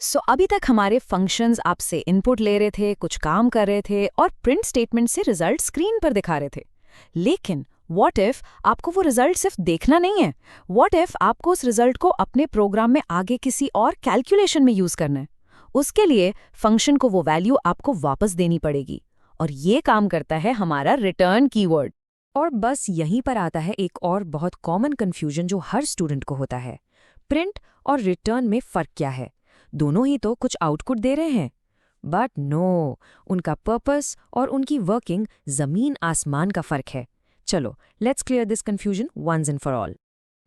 S8: सो अभी तक हमारे फंक्शंस आपसे इनपुट ले रहे थे, कुछ काम कर रहे थे और प्रिंट स्टेटमेंट से रिजल्ट स्क्रीन पर दिखा रहे थे। लेकिन व्हाट इफ आपको वो रिजल्ट सिर्फ देखना नहीं है? व्हाट इफ आपको उस रिजल्ट को अपने प्रोग्राम में आगे किसी और कैलकुलेशन में यूज करना है? उसके लिए फंक्शन को वो वैल्यू आपको वापस देनी पड़ेगी, और ये काम करता है हमारा रिटर्न कीवर्ड। और बस यहीं पर आता है एक और बहुत कॉमन कंफ्यूजन जो हर स्टूडेंट को होता है। प्रिंट और रिटर्न में फ़र्क क्या है? दोनों ही तो कुछ आउटपुट दे रहे हैं। बट नो, उनका पर्पस और उनकी वर्किंग ज़मीन आसमान का फ़र्क है। चलो, let's clear this confusion once and for all.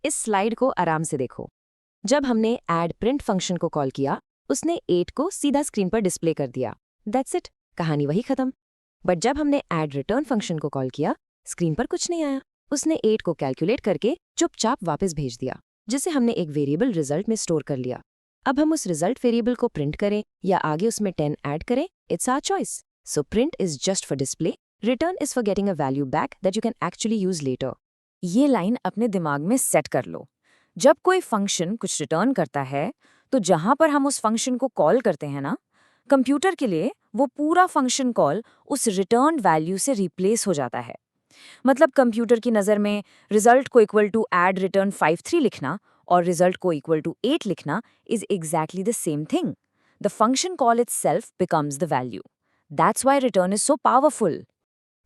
S2: इस स्लाइड को आराम से देखो। जब हमने ऐड प्रिंट फंक्शन को कॉल किया, उसने 8 को सीधा स्क्रीन पर डिस्प्ले कर दिया। दैट्स इट, कहानी वही खत्म। बट जब हमने ऐड रिटर्न फंक्शन को कॉल किया, स्क्रीन पर कुछ नहीं आया। उसने 8 को कैलकुलेट करके चुपचाप वापस भेज दिया, जिसे हमने एक वेरिएबल रिजल्ट में स्टोर कर लिया। अब हम उस रिजल्ट वेरिएबल को प्रिंट करें या आगे उसमें 10 ऐड करें, it's our choice. So print is just for display, return is for getting a value back that you can actually use later.
S8: ये लाइन अपने दिमाग में सेट कर लो। जब कोई फंक्शन कुछ रिटर्न करता है, तो जहां पर हम उस फंक्शन को कॉल करते हैं ना, कंप्यूटर के लिए
S2: वो पूरा फंक्शन कॉल उस रिटर्न वैल्यू से रिप्लेस हो जाता है। मतलब कंप्यूटर की नज़र में रिजल्ट को इक्वल टू ऐड रिटर्न 53 लिखना और रिजल्ट को इक्वल टू 8 लिखना is exactly the same thing. The function call itself becomes the value. That's why return is so powerful.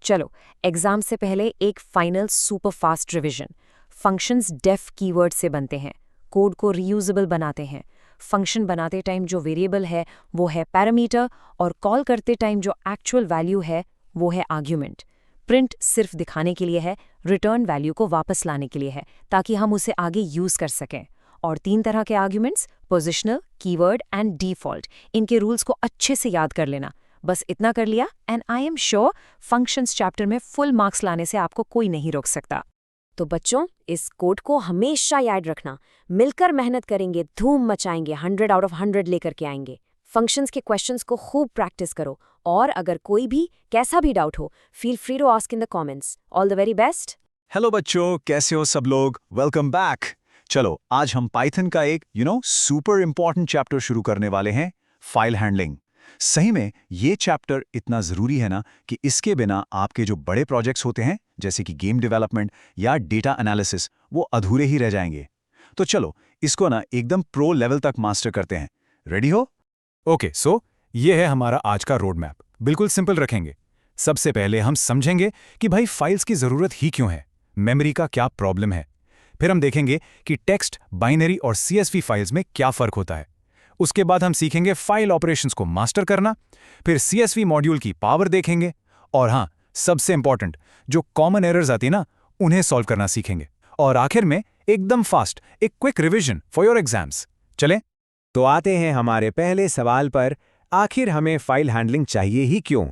S1: चलो, एग्जाम से पहले एक final super fast revision. Functions def keyword से बनते हैं, कोड को रीयूजेबल बनाते हैं। फंक्शन बनाते टाइम जो वेरिएबल है वो है पैरामीटर, और कॉल करते टाइम जो एक्चुअल वैल्यू है वो है आर्ग्यूमेंट। प्रिंट सिर्फ दिखाने के लिए है, रिटर्न वैल्यू को वापस लाने के लिए है, ताकि हम उसे आगे यूज कर सकें। और 3 तरह के arguments, positional, keyword and default, इनके रूल्स को अच्छे से याद कर लेना। बस इतना कर लिया and I am sure functions chapter में फुल मार्क्स लाने से आपको कोई नहीं रोक सकता।
S2: तो बच्चों, इस कोड को हमेशा याद रखना। मिलकर मेहनत करेंगे, धूम मचाएंगे, 100 आउट ऑफ 100 लेकर के आएंगे। फंक्शंस के क्वेश्चंस को खूब प्रैक्टिस करो, और अगर कोई भी कैसा भी डाउट हो, feel free to ask in the comments. All the very best.
S6: Hello बच्चों, कैसे हो सब लोग? Welcome back. चलो, आज हम पाइथन का एक सुपर इंपॉर्टेंट चैप्टर शुरू करने वाले हैं, फाइल हैंडलिंग। सही में ये चैप्टर इतना ज़रूरी है ना कि इसके बिना आपके जो बड़े प्रोजेक्ट्स होते हैं, जैसे कि गेम डेवलपमेंट या डेटा एनालिसिस, वो अधूरे ही रह जाएंगे। तो चलो, इसको ना एकदम प्रो लेवल तक मास्टर करते हैं। रेडी हो?
S3: ओके, सो ये है हमारा आज का रोड मैप। बिल्कुल सिंपल रखेंगे। सबसे पहले हम समझेंगे कि भाई फाइल्स की ज़रूरत ही क्यों है, मेमोरी का क्या प्रॉब्लम है। फिर हम देखेंगे कि टेक्स्ट, बाइनरी और CSV फाइल्स में क्या फ़र्क होता है। उसके बाद हम सीखेंगे फाइल ऑपरेशंस को मास्टर करना। फिर CSV मॉड्यूल की पावर देखेंगे। और हाँ, सबसे इंपॉर्टेंट, जो कॉमन एरर्स आती ना, उन्हें सॉल्व करना सीखेंगे। और आखिर में एकदम फास्ट एक quick revision for your exams. चलें?
S4: तो आते हैं हमारे पहले सवाल पर। आखिर हमें फाइल हैंडलिंग चाहिए ही क्यों?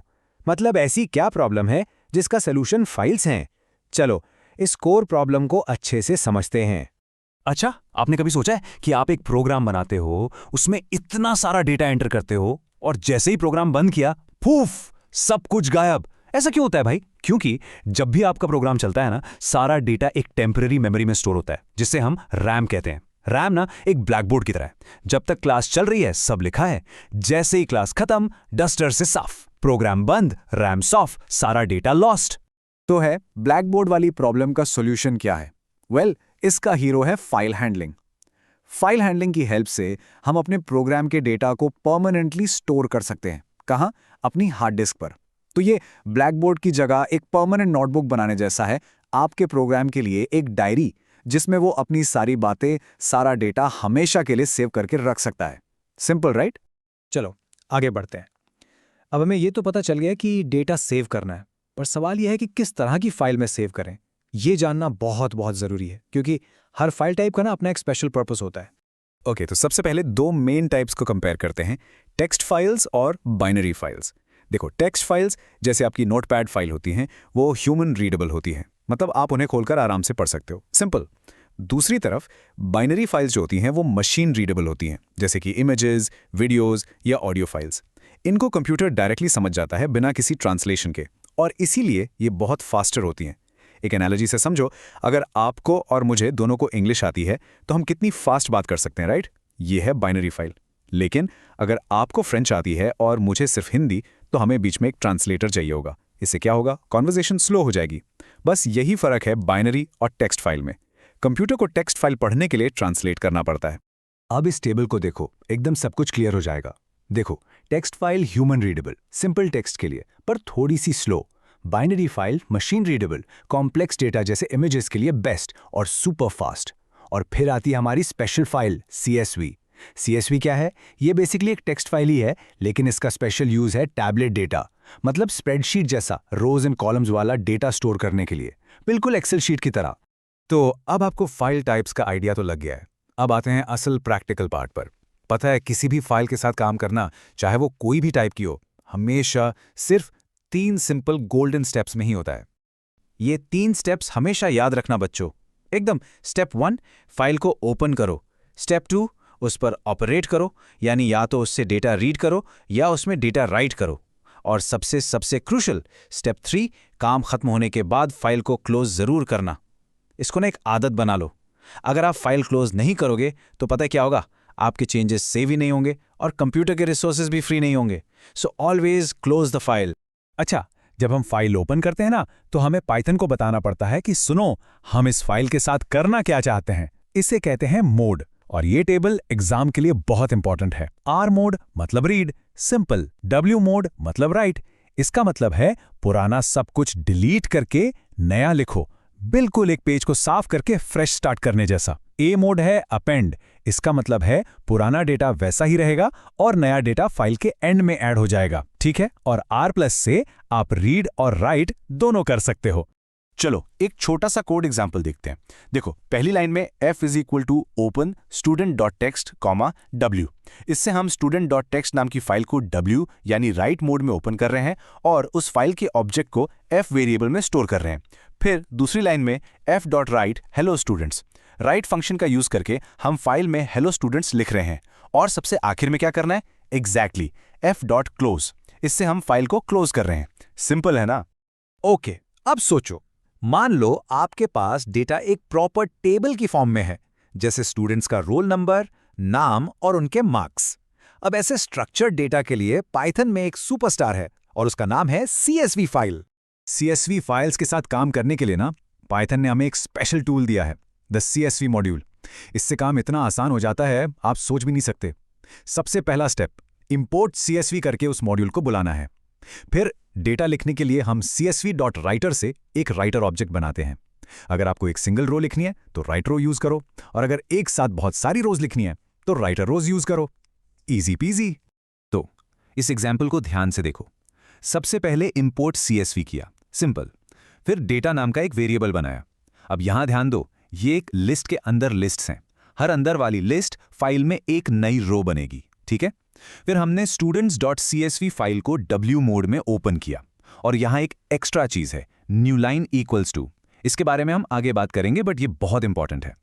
S4: मतलब ऐसी क्या प्रॉब्लम है जिसका सलूशन फाइल्स हैं? चलो, इस कोर प्रॉब्लम को अच्छे से समझते हैं।
S5: अच्छा, आपने कभी सोचा है कि आप एक प्रोग्राम बनाते हो, उसमें इतना सारा डेटा एंटर करते हो, और जैसे ही प्रोग्राम बंद किया, फूफ, सब कुछ गायब। ऐसा क्यों होता है भाई? क्योंकि जब भी आपका प्रोग्राम चलता है ना, सारा डेटा एक टेम्पररी मेमोरी में स्टोर होता है, जिसे हम रैम कहते हैं। रैम ना एक ब्लैकबोर्ड की तरह है। जब तक क्लास चल रही है सब लिखा है, जैसे ही क्लास खत्म, डस्टर से साफ, प्रोग्राम बंद, रैम साफ, सारा डेटा लॉस्ट।
S6: तो है ब्लैकबोर्ड वाली प्रॉब्लम का सॉल्यूशन क्या है? वेल, इसका हीरो है फाइल हैंडलिंग। फाइल हैंडलिंग की हेल्प से हम अपने प्रोग्राम के डेटा को परमानेंटली स्टोर कर सकते हैं। कहाँ? अपनी हार्ड डिस्क पर। तो ये ब्लैकबोर्ड की जगह एक परमानेंट नोटबुक बनाने जैसा है आपके प्रोग्राम के लिए, एक डायरी जिसमें वो अपनी सारी बातें, सारा डेटा हमेशा के लिए सेव करके रख सकता है। Simple, right?
S7: चलो, आगे बढ़ते हैं। अब हमें ये तो पता चल गया कि डेटा सेव करना है, पर सवाल यह है कि किस तरह की फाइल में सेव करें। ये जानना बहुत बहुत ज़रूरी है, क्योंकि हर फाइल टाइप का ना अपना एक स्पेशल पर्पस होता है।
S6: ओके, तो सबसे पहले 2 मेन टाइप्स को कंपेयर करते हैं, टेक्स्ट फाइल्स और बाइनरी फाइल्स। देखो, टेक्स्ट फाइल्स जैसे आपकी नोटपैड फाइल होती हैं, वो ह्यूमन रीडेबल होती हैं, मतलब आप उन्हें खोलकर आराम से पढ़ सकते हो, सिंपल। दूसरी तरफ बाइनरी फाइल्स जो होती हैं वो मशीन रीडेबल होती हैं, जैसे कि इमेजेस, वीडियोस या ऑडियो फाइल्स। इनको कंप्यूटर डायरेक्टली समझ जाता है बिना किसी ट्रांसलेशन के, और इसीलिए ये बहुत फास्टर होती हैं। एक एनालॉजी से समझो, अगर आपको और मुझे दोनों को इंग्लिश आती है तो हम कितनी फास्ट बात कर सकते हैं, राइट? ये है बाइनरी फाइल। लेकिन अगर आपको फ्रेंच आती है और मुझे सिर्फ हिंदी, तो हमें बीच में एक ट्रांसलेटर चाहिए होगा। इससे क्या होगा? कॉन्वर्सेशन स्लो हो जाएगी। बस यही फर्क है बाइनरी और टेक्स्ट फाइल में। कंप्यूटर को टेक्स्ट फाइल पढ़ने के लिए ट्रांसलेट करना पड़ता है।
S4: अब इस टेबल को देखो, एकदम सब कुछ क्लियर हो जाएगा। देखो, text file human readable, simple text के लिए, पर थोड़ी सी slow. Binary file machine readable, complex data जैसे इमेजेस के लिए बेस्ट और सुपर फास्ट। और फिर आती है हमारी स्पेशल फाइल CSV। CSV क्या है? ये बेसिकली एक टेक्स्ट फाइल ही है, लेकिन इसका स्पेशल यूज है टैबलेट डेटा, मतलब स्प्रेडशीट जैसा रोज एंड कॉलम्स वाला डेटा स्टोर करने के लिए, बिल्कुल एक्सेल शीट की तरह।
S3: तो अब आपको फाइल टाइप्स का आइडिया तो लग गया है। अब आते हैं असल प्रैक्टिकल पार्ट पर। पता है, किसी भी फाइल के साथ काम करना, चाहे वो कोई भी टाइप की हो, हमेशा सिर्फ 3 सिंपल गोल्डन स्टेप्स में ही होता है। ये 3 स्टेप्स हमेशा याद रखना बच्चों, एकदम। स्टेप 1, फाइल को ओपन करो। स्टेप 2, उस पर ऑपरेट करो, यानी या तो उससे डेटा रीड करो या उसमें डेटा राइट करो। और सबसे क्रूशल स्टेप 3, काम खत्म होने के बाद फाइल को क्लोज जरूर करना। इसको ना एक आदत बना लो। अगर आप फाइल क्लोज नहीं करोगे तो पता है क्या होगा? आपके चेंजेस सेव ही नहीं होंगे
S7: और कंप्यूटर के रिसोर्सेज भी फ्री नहीं होंगे। So always close the file.
S6: अच्छा, जब हम फाइल ओपन करते हैं ना, तो हमें पाइथन को बताना पड़ता है कि सुनो, हम इस फाइल के साथ करना क्या चाहते हैं। इसे कहते हैं मोड, और ये टेबल एग्जाम के लिए बहुत इंपॉर्टेंट है। आर मोड मतलब रीड, सिंपल। डब्ल्यू मोड मतलब राइट। इसका मतलब है पुराना सब कुछ डिलीट करके नया लिखो, बिल्कुल एक पेज को साफ करके फ्रेश स्टार्ट करने जैसा। ए मोड है अपेंड। इसका मतलब है पुराना डेटा वैसा ही रहेगा और नया डेटा फाइल के एंड में ऐड हो जाएगा, ठीक है। और R+ से आप रीड और राइट दोनों कर सकते हो।
S7: चलो एक छोटा सा कोड एग्जाम्पल देखते हैं। देखो, पहली लाइन में f = open student.txt, w। इससे हम student.txt नाम की फाइल को w यानी राइट मोड में ओपन कर रहे हैं और उस फाइल के ऑब्जेक्ट को f वेरिएबल में स्टोर कर रहे हैं। फिर दूसरी लाइन में f.write hello students। Right function का यूज करके हम फाइल में हेलो स्टूडेंट्स लिख रहे हैं। और सबसे आखिर में क्या करना है? Exactly f.close। इससे हम फाइल को क्लोज कर रहे हैं। सिंपल है ना?
S4: ओके, अब सोचो, मान लो आपके पास डेटा एक प्रॉपर टेबल की फॉर्म में है, जैसे स्टूडेंट्स का रोल नंबर, नाम और उनके मार्क्स। अब ऐसे स्ट्रक्चर्ड डेटा के लिए पाइथन में एक सुपरस्टार है और उसका नाम है CSV फाइल।
S6: CSV फाइल्स के साथ काम करने के लिए ना, पाइथन ने हमें एक स्पेशल टूल दिया है, द CSV मॉड्यूल। इससे काम इतना आसान हो जाता है, आप सोच भी नहीं सकते। सबसे पहला स्टेप, इंपोर्ट CSV करके उस मॉड्यूल को बुलाना है। फिर डेटा लिखने के लिए हम CSV.writer से एक राइटर ऑब्जेक्ट बनाते हैं। अगर आपको एक सिंगल रो लिखनी है तो राइट रो यूज करो, और अगर एक साथ बहुत सारी रोज लिखनी है तो राइटर रोज यूज करो। Easy PG.
S5: तो इस एग्जाम्पल को ध्यान से देखो। सबसे पहले इंपोर्ट CSV किया, सिंपल। फिर डेटा नाम का एक वेरिएबल बनाया। अब यहां ध्यान दो, ये एक लिस्ट के अंदर लिस्ट्स हैं। हर अंदर वाली लिस्ट फाइल में एक नई रो बनेगी, ठीक है। फिर हमने students.csv फाइल को W मोड में ओपन किया, और यहां एक एक्स्ट्रा चीज है, न्यू लाइन इक्वल्स टू। इसके बारे में हम आगे बात करेंगे, बट ये बहुत इंपॉर्टेंट है।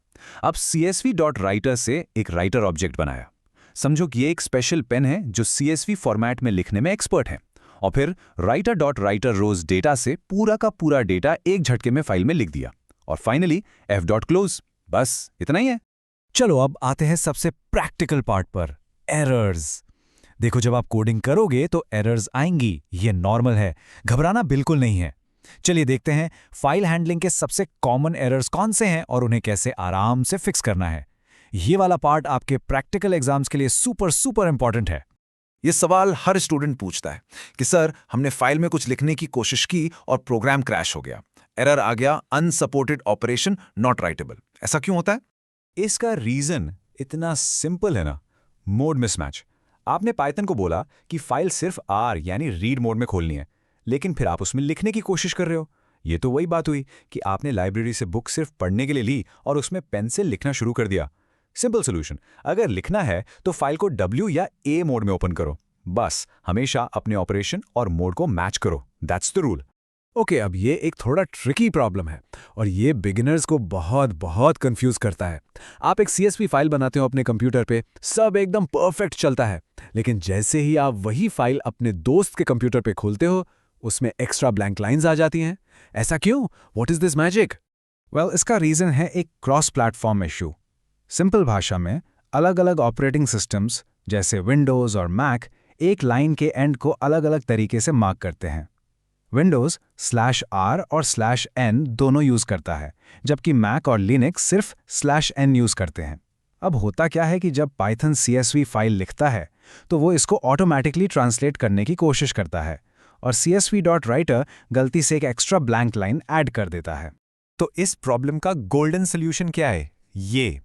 S5: अब CSV.writer से एक राइटर ऑब्जेक्ट बनाया। समझो कि ये एक स्पेशल पेन है जो CSV फॉर्मेट में लिखने में एक्सपर्ट है। और फिर writer.writer रोज डेटा से पूरा का पूरा डेटा एक झटके में फाइल में लिख दिया। और फाइनली f.close। बस इतना ही है।
S6: चलो अब आते हैं सबसे प्रैक्टिकल पार्ट पर, एरर्स। देखो, जब आप कोडिंग करोगे तो एरर्स आएंगी, ये नॉर्मल है, घबराना बिल्कुल नहीं है। चलिए देखते हैं फाइल हैंडलिंग के सबसे कॉमन एरर्स कौन से हैं और उन्हें कैसे आराम से फिक्स करना है। ये वाला पार्ट आपके प्रैक्टिकल एग्जाम्स के लिए सुपर इंपॉर्टेंट है।
S4: ये सवाल हर स्टूडेंट पूछता है कि सर, हमने फाइल में कुछ लिखने की कोशिश की और प्रोग्राम क्रैश हो गया, एरर आ गया, अनसपोर्टेड ऑपरेशन नॉट राइटेबल। ऐसा क्यों होता है?
S6: इसका रीजन इतना सिंपल है ना, मोड मिसमैच। आपने पाइथन को बोला कि फाइल सिर्फ R यानी रीड मोड में खोलनी है, लेकिन फिर आप उसमें लिखने की कोशिश कर रहे हो। ये तो वही बात हुई कि आपने लाइब्रेरी से बुक सिर्फ पढ़ने के लिए ली और उसमें पेन से लिखना शुरू कर दिया। सिंपल सोल्यूशन, अगर लिखना है तो फाइल को W या A मोड में ओपन करो। बस हमेशा अपने ऑपरेशन और मोड को मैच करो, दैट्स द रूल।
S7: ओके, अब ये एक थोड़ा ट्रिकी प्रॉब्लम है और ये बिगिनर्स को बहुत कंफ्यूज करता है। आप एक CSV फाइल बनाते हो अपने कंप्यूटर पे, सब एकदम परफेक्ट चलता है, लेकिन जैसे ही आप वही फाइल अपने दोस्त के कंप्यूटर पे खोलते हो, उसमें एक्स्ट्रा ब्लैंक लाइंस आ जाती हैं। ऐसा क्यों? What is this magic?
S6: Well, इसका रीजन है एक क्रॉस प्लेटफॉर्म इशू। सिंपल भाषा में, अलग अलग ऑपरेटिंग सिस्टम्स जैसे विंडोज और मैक एक लाइन के एंड को अलग अलग तरीके से मार्क करते हैं। विंडोज /R और /N दोनों यूज करता है, जबकि मैक और लिनक्स सिर्फ /N यूज करते हैं। अब होता क्या है कि जब पाइथन CSV फाइल लिखता है तो वो इसको ऑटोमेटिकली ट्रांसलेट करने की कोशिश करता है और CSV.writer गलती से एक एक्स्ट्रा ब्लैंक लाइन ऐड कर देता है।
S3: तो इस प्रॉब्लम का गोल्डन सोल्यूशन क्या है? ये,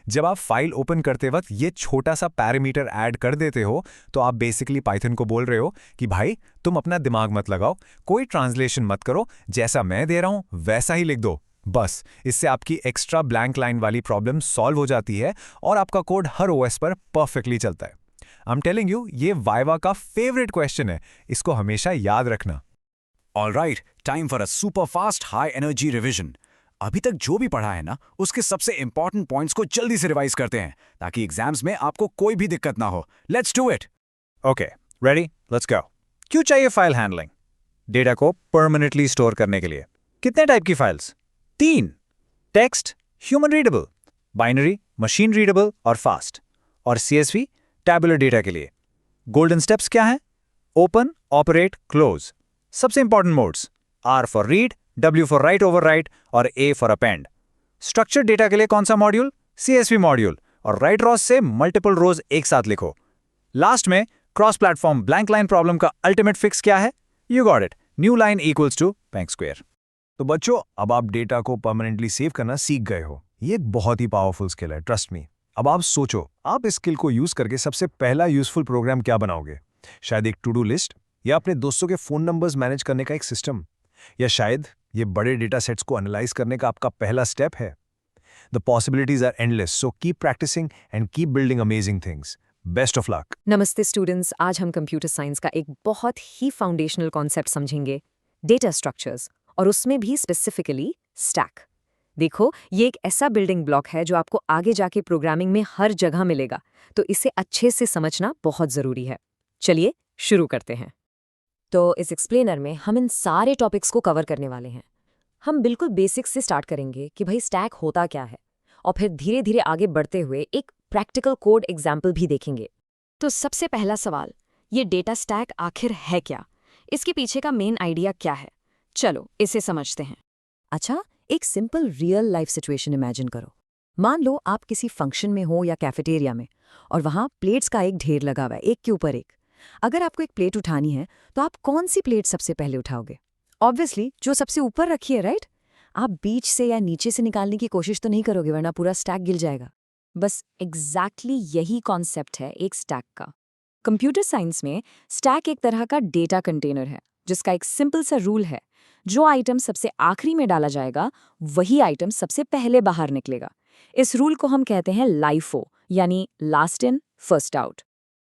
S3: जब आप फाइल ओपन करते वक्त ये छोटा सा पैरामीटर ऐड कर देते हो तो आप बेसिकली पाइथन को बोल रहे हो कि भाई तुम अपना दिमाग मत लगाओ, कोई ट्रांसलेशन मत करो, जैसा मैं दे रहा हूं वैसा ही लिख दो। बस इससे आपकी एक्स्ट्रा ब्लैंक लाइन वाली प्रॉब्लम सॉल्व हो जाती है और आपका कोड हर OS पर परफेक्टली चलता है। आई एम टेलिंग यू, ये वाइवा का फेवरेट क्वेश्चन है, इसको हमेशा याद रखना।
S7: Alright, time for a super fast high energy revision. अभी तक जो भी पढ़ा है ना, उसके सबसे इंपॉर्टेंट पॉइंट्स को जल्दी से रिवाइज करते हैं ताकि एग्जाम्स में आपको कोई भी दिक्कत ना हो। Let's do it.
S6: Okay, ready, let's go. क्यों चाहिए फाइल हैंडलिंग? डेटा को परमानेंटली स्टोर करने के लिए। कितने टाइप की files? 3, text, human readable, binary, machine readable और फास्ट। और CSV टैबुलर डेटा के लिए गोल्डन स्टेप्स क्या हैं? Open, operate, close. सबसे important modes R for read, W for write over write और A for append. Structured data के लिए कौन सा मॉड्यूल? CSV module. और राइट रॉस से मल्टीपल रोज एक साथ लिखो। लास्ट में cross platform blank line problem का अल्टीमेट फिक्स क्या है? You got it, new line equals to bank square.
S3: तो बच्चों, अब आप डेटा को परमानेंटली सेव करना सीख गए हो। ये एक बहुत ही पावरफुल स्किल है, ट्रस्ट मी। अब आप सोचो, आप इस स्किल को यूज करके सबसे पहला यूजफुल प्रोग्राम क्या बनाओगे? शायद एक टू डू लिस्ट, या अपने दोस्तों के फोन नंबर्स मैनेज करने का एक सिस्टम, या शायद ये बड़े डेटा सेट्स को एनालाइज करने का आपका पहला स्टेप है। The possibilities are endless, so keep practicing and keep building amazing things. Best of luck.
S1: नमस्ते स्टूडेंट्स, आज हम कंप्यूटर साइंस का एक बहुत ही फाउंडेशनल कॉन्सेप्ट समझेंगे, डेटा स्ट्रक्चर्स, और उसमें भी स्पेसिफिकली स्टैक। देखो, ये एक ऐसा बिल्डिंग ब्लॉक है जो आपको आगे जाके प्रोग्रामिंग में हर जगह मिलेगा, तो इसे अच्छे से समझना बहुत ज़रूरी है। चलिए शुरू करते हैं। तो इस एक्सप्लेनर में हम इन सारे टॉपिक्स को कवर करने वाले हैं। हम बिल्कुल बेसिक्स से स्टार्ट करेंगे कि भाई स्टैक होता क्या है, और फिर धीरे धीरे आगे बढ़ते हुए एक प्रैक्टिकल कोड एग्जाम्पल भी देखेंगे। तो सबसे पहला सवाल, ये डेटा स्टैक आखिर है क्या? इसके पीछे का मेन आइडिया क्या है? चलो इसे समझते हैं। अच्छा, एक simple real life situation imagine करो। मान लो आप किसी फंक्शन में हो या कैफेटेरिया में, और वहाँ प्लेट्स का एक ढेर लगा हुआ है, एक के ऊपर एक। अगर आपको एक प्लेट उठानी है तो आप कौन सी प्लेट सबसे पहले उठाओगे? ऑब्वियसली जो सबसे ऊपर रखी है, राइट? आप बीच से या नीचे से निकालने की कोशिश तो नहीं करोगे, वरना पूरा स्टैक गिर जाएगा। बस एग्जैक्टली यही कॉन्सेप्ट है एक स्टैक का। कंप्यूटर साइंस में स्टैक एक तरह का डेटा कंटेनर है, जिसका एक सिंपल सा रूल है, जो आइटम सबसे आखिरी में डाला जाएगा वही आइटम सबसे पहले बाहर निकलेगा। इस रूल को हम कहते हैं लाइफो, यानी लास्ट इन फर्स्ट आउट।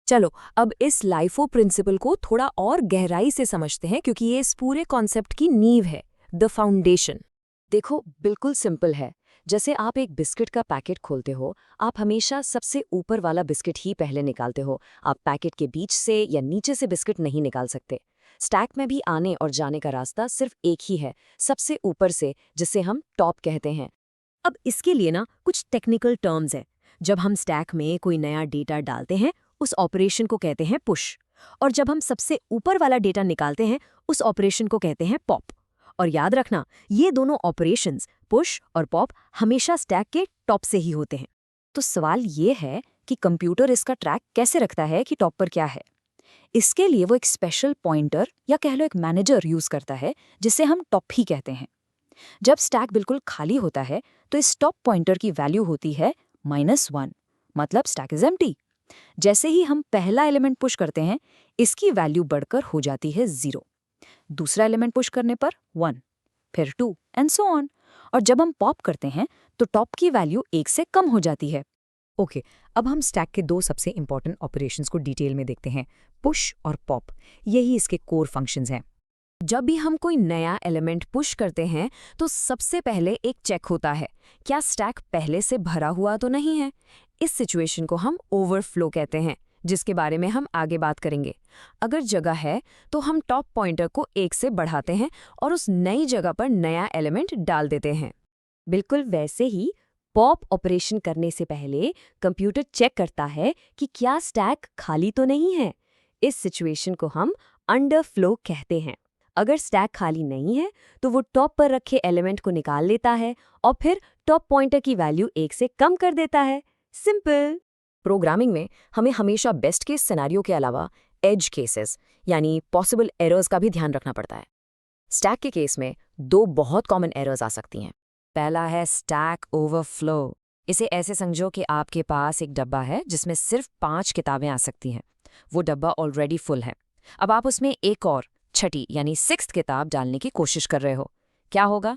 S1: चलो अब इस लाइफो प्रिंसिपल को थोड़ा और गहराई से समझते हैं, क्योंकि ये इस पूरे कॉन्सेप्ट की नींव है, द फाउंडेशन। देखो, बिल्कुल सिंपल है। जैसे आप एक बिस्किट का पैकेट खोलते हो, आप हमेशा सबसे ऊपर वाला बिस्किट ही पहले निकालते हो। आप पैकेट के बीच से या नीचे से बिस्किट नहीं निकाल सकते। स्टैक में भी आने और जाने का रास्ता सिर्फ एक ही है, सबसे ऊपर से, जिसे हम टॉप कहते हैं। अब इसके लिए ना कुछ टेक्निकल टर्म्स हैं। जब हम स्टैक में कोई नया डेटा डालते हैं, उस ऑपरेशन को कहते हैं पुश, और जब हम सबसे ऊपर वाला डेटा निकालते हैं, उस ऑपरेशन को कहते हैं पॉप। और याद रखना, ये दोनों ऑपरेशंस, पुश और पॉप, हमेशा स्टैक के टॉप से ही होते हैं। तो सवाल ये है कि कंप्यूटर इसका ट्रैक कैसे रखता है कि टॉप पर क्या है। इसके लिए वो एक स्पेशल पॉइंटर या कह लो एक मैनेजर यूज करता है, जिसे हम टॉप ही कहते हैं। जब स्टैक बिल्कुल खाली होता है तो इस टॉप पॉइंटर की वैल्यू होती है -1, मतलब स्टैक इज एम्प्टी। जैसे ही हम पहला एलिमेंट पुश करते हैं, इसकी वैल्यू बढ़कर हो जाती है 0। दूसरा एलिमेंट पुश करने पर 1, फिर 2 एंड सो ऑन। और जब हम पॉप करते हैं तो टॉप की वैल्यू 1 से कम हो जाती है। ओके, अब हम स्टैक के दो सबसे इंपॉर्टेंट ऑपरेशंस को डिटेल में देखते हैं, पुश और पॉप। यही इसके कोर फंक्शंस हैं। जब भी हम कोई नया एलिमेंट पुश करते हैं तो सबसे पहले एक चेक होता है, क्या स्टैक पहले से भरा हुआ तो नहीं है। इस सिचुएशन को हम ओवरफ्लो कहते हैं, जिसके बारे में हम आगे बात करेंगे। अगर जगह है तो हम टॉप पॉइंटर को 1 से बढ़ाते हैं और उस नई जगह पर नया एलिमेंट डाल देते हैं। बिल्कुल वैसे ही पॉप ऑपरेशन करने से पहले कंप्यूटर चेक करता है कि क्या स्टैक खाली तो नहीं है। इस सिचुएशन को हम अंडरफ्लो कहते हैं। अगर स्टैक खाली नहीं है तो वो टॉप पर रखे एलिमेंट को निकाल लेता है और फिर टॉप पॉइंटर की वैल्यू 1 से कम कर देता है। सिंपल। प्रोग्रामिंग में हमें हमेशा बेस्ट केस सिनेरियो के अलावा एज केसेस यानी पॉसिबल एरर्स का भी ध्यान रखना पड़ता है। स्टैक के केस में 2 बहुत कॉमन एरर्स आ सकती हैं। पहला है स्टैक ओवरफ्लो। इसे ऐसे समझो कि आपके पास एक डब्बा है जिसमें सिर्फ 5 किताबें आ सकती हैं। वो डब्बा ऑलरेडी फुल है। अब आप उसमें एक और छठी यानी 6th किताब डालने की कोशिश कर रहे हो। क्या होगा?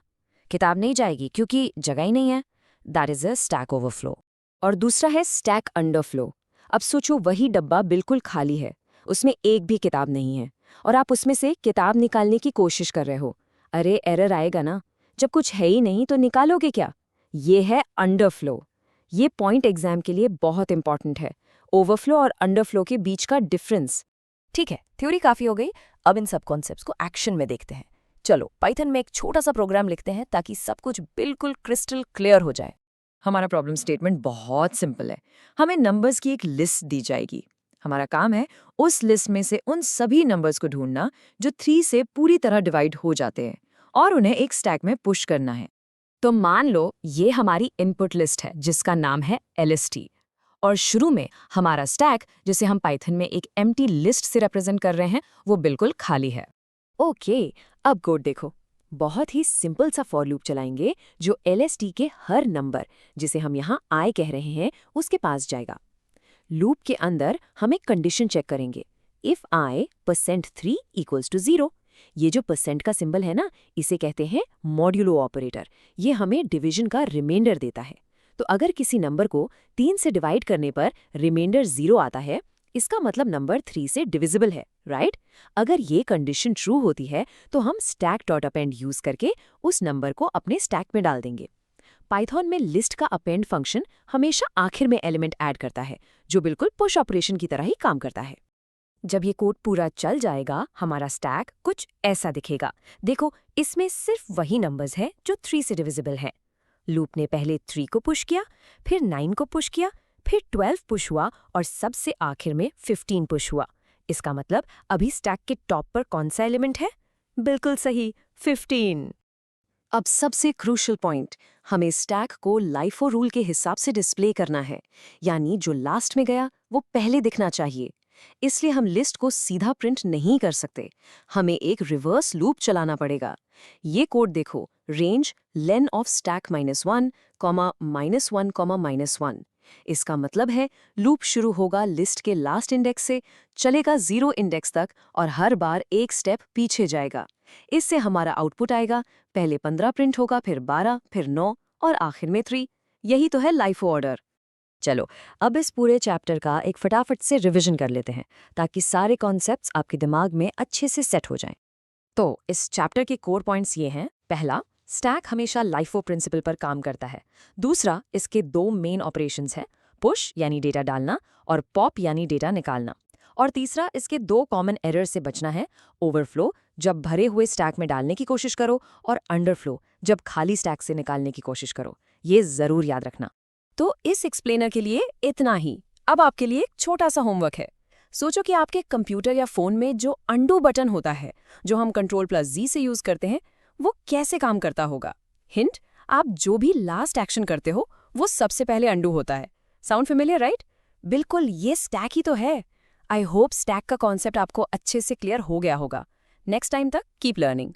S1: किताब नहीं जाएगी क्योंकि जगह ही नहीं है। That is a stack overflow. और दूसरा है स्टैक अंडरफ्लो। अब सोचो, वही डब्बा बिल्कुल खाली है, उसमें एक भी किताब नहीं है और आप उसमें से किताब निकालने की कोशिश कर रहे हो। अरे एरर आएगा ना, जब कुछ है ही नहीं तो निकालोगे क्या? ये है अंडरफ्लो। ये पॉइंट एग्जाम के लिए बहुत इंपॉर्टेंट है, ओवरफ्लो और अंडरफ्लो के बीच का डिफरेंस। ठीक है, थ्योरी काफी हो गई, अब इन सब कॉन्सेप्ट्स को एक्शन में देखते हैं। चलो पाइथन में एक छोटा सा प्रोग्राम लिखते हैं ताकि सब कुछ बिल्कुल क्रिस्टल क्लियर हो जाए।
S2: हमारा प्रॉब्लम स्टेटमेंट बहुत सिंपल है। हमें नंबर्स की एक लिस्ट दी जाएगी। हमारा काम है उस लिस्ट में से उन सभी नंबर्स को ढूंढना जो 3 से पूरी तरह डिवाइड हो जाते हैं और उन्हें एक स्टैक में पुश करना है।
S8: तो मान लो ये हमारी इनपुट लिस्ट है जिसका नाम है LST, और शुरू में हमारा स्टैक, जिसे हम पाइथन में एक एम्प्टी लिस्ट से रिप्रेजेंट कर रहे हैं, वो बिल्कुल खाली है।
S2: ओके, अब कोड देखो। बहुत ही सिंपल सा फॉर लूप चलाएंगे जो LST के हर नंबर, जिसे हम यहाँ I कह रहे हैं, उसके पास जाएगा। लूप के अंदर हम एक कंडीशन चेक करेंगे। इफ I %3 = 0, ये जो परसेंट का सिंबल है ना, इसे कहते हैं मॉड्यूलो ऑपरेटर। ये हमें डिवीजन का रिमाइंडर देता है। तो अगर किसी नंबर को 3 से डिवाइड करने पर रिमाइंडर 0 आता है, इसका मतलब नंबर 3 से डिविजिबल है, राइट? अगर ये कंडीशन ट्रू होती है तो हम stack.append यूज करके उस नंबर को अपने स्टैक में डाल देंगे। पाइथन में लिस्ट का अपेंड फंक्शन हमेशा आखिर में एलिमेंट ऐड करता है, जो बिल्कुल पुश ऑपरेशन की तरह ही काम करता है।
S8: जब ये कोड पूरा चल जाएगा, हमारा स्टैक कुछ ऐसा दिखेगा। देखो, इसमें सिर्फ वही नंबर्स हैं जो 3 से डिविजिबल हैं। लूप ने पहले 3 को पुश किया, फिर 9 को पुश किया, फिर 12 पुश हुआ और सबसे आखिर में 15 पुश हुआ। इसका मतलब अभी स्टैक के टॉप पर कौन सा एलिमेंट है? बिल्कुल सही, 15।
S2: अब सबसे क्रूशियल पॉइंट, हमें स्टैक को लाइफो रूल के हिसाब से डिस्प्ले करना है, यानी जो लास्ट में गया वो पहले दिखना चाहिए। इसलिए हम लिस्ट को सीधा प्रिंट नहीं कर सकते, हमें एक रिवर्स लूप चलाना पड़ेगा। ये कोड देखो, रेंज len of stack -1, -1, -1। इसका मतलब है लूप शुरू होगा लिस्ट के लास्ट इंडेक्स से, चलेगा 0 इंडेक्स तक और हर बार एक स्टेप पीछे जाएगा। इससे हमारा आउटपुट आएगा, पहले 15 प्रिंट होगा, फिर 12, फिर 9 और आखिर में 3। यही तो है लाइफो ऑर्डर।
S1: चलो, अब इस पूरे चैप्टर का एक फटाफट से रिवीजन कर लेते हैं ताकि सारे कॉन्सेप्ट्स आपके दिमाग में अच्छे से सेट हो जाएं। तो इस चैप्टर के कोर पॉइंट्स ये हैं। पहला, स्टैक हमेशा लाइफो प्रिंसिपल पर काम करता है। दूसरा, इसके 2 मेन ऑपरेशंस हैं, पुश यानी डेटा डालना और पॉप यानी डेटा निकालना। और तीसरा, इसके 2 कॉमन एरर से बचना है, ओवरफ्लो जब भरे हुए स्टैक में डालने की कोशिश करो और अंडरफ्लो जब खाली स्टैक से निकालने की कोशिश करो। ये जरूर याद रखना।
S2: तो इस एक्सप्लेनर के लिए इतना ही। अब आपके लिए एक छोटा सा होमवर्क है। सोचो कि आपके कंप्यूटर या फोन में जो अंडू बटन होता है, जो हम Ctrl+Z से यूज करते हैं, वो कैसे काम करता होगा। हिंट, आप जो भी लास्ट एक्शन करते हो वो सबसे पहले अंडू होता है। Sound familiar, right? बिल्कुल, ये स्टैक ही तो है। आई होप स्टैक का कॉन्सेप्ट आपको अच्छे से क्लियर हो गया होगा। नेक्स्ट टाइम तक कीप लर्निंग।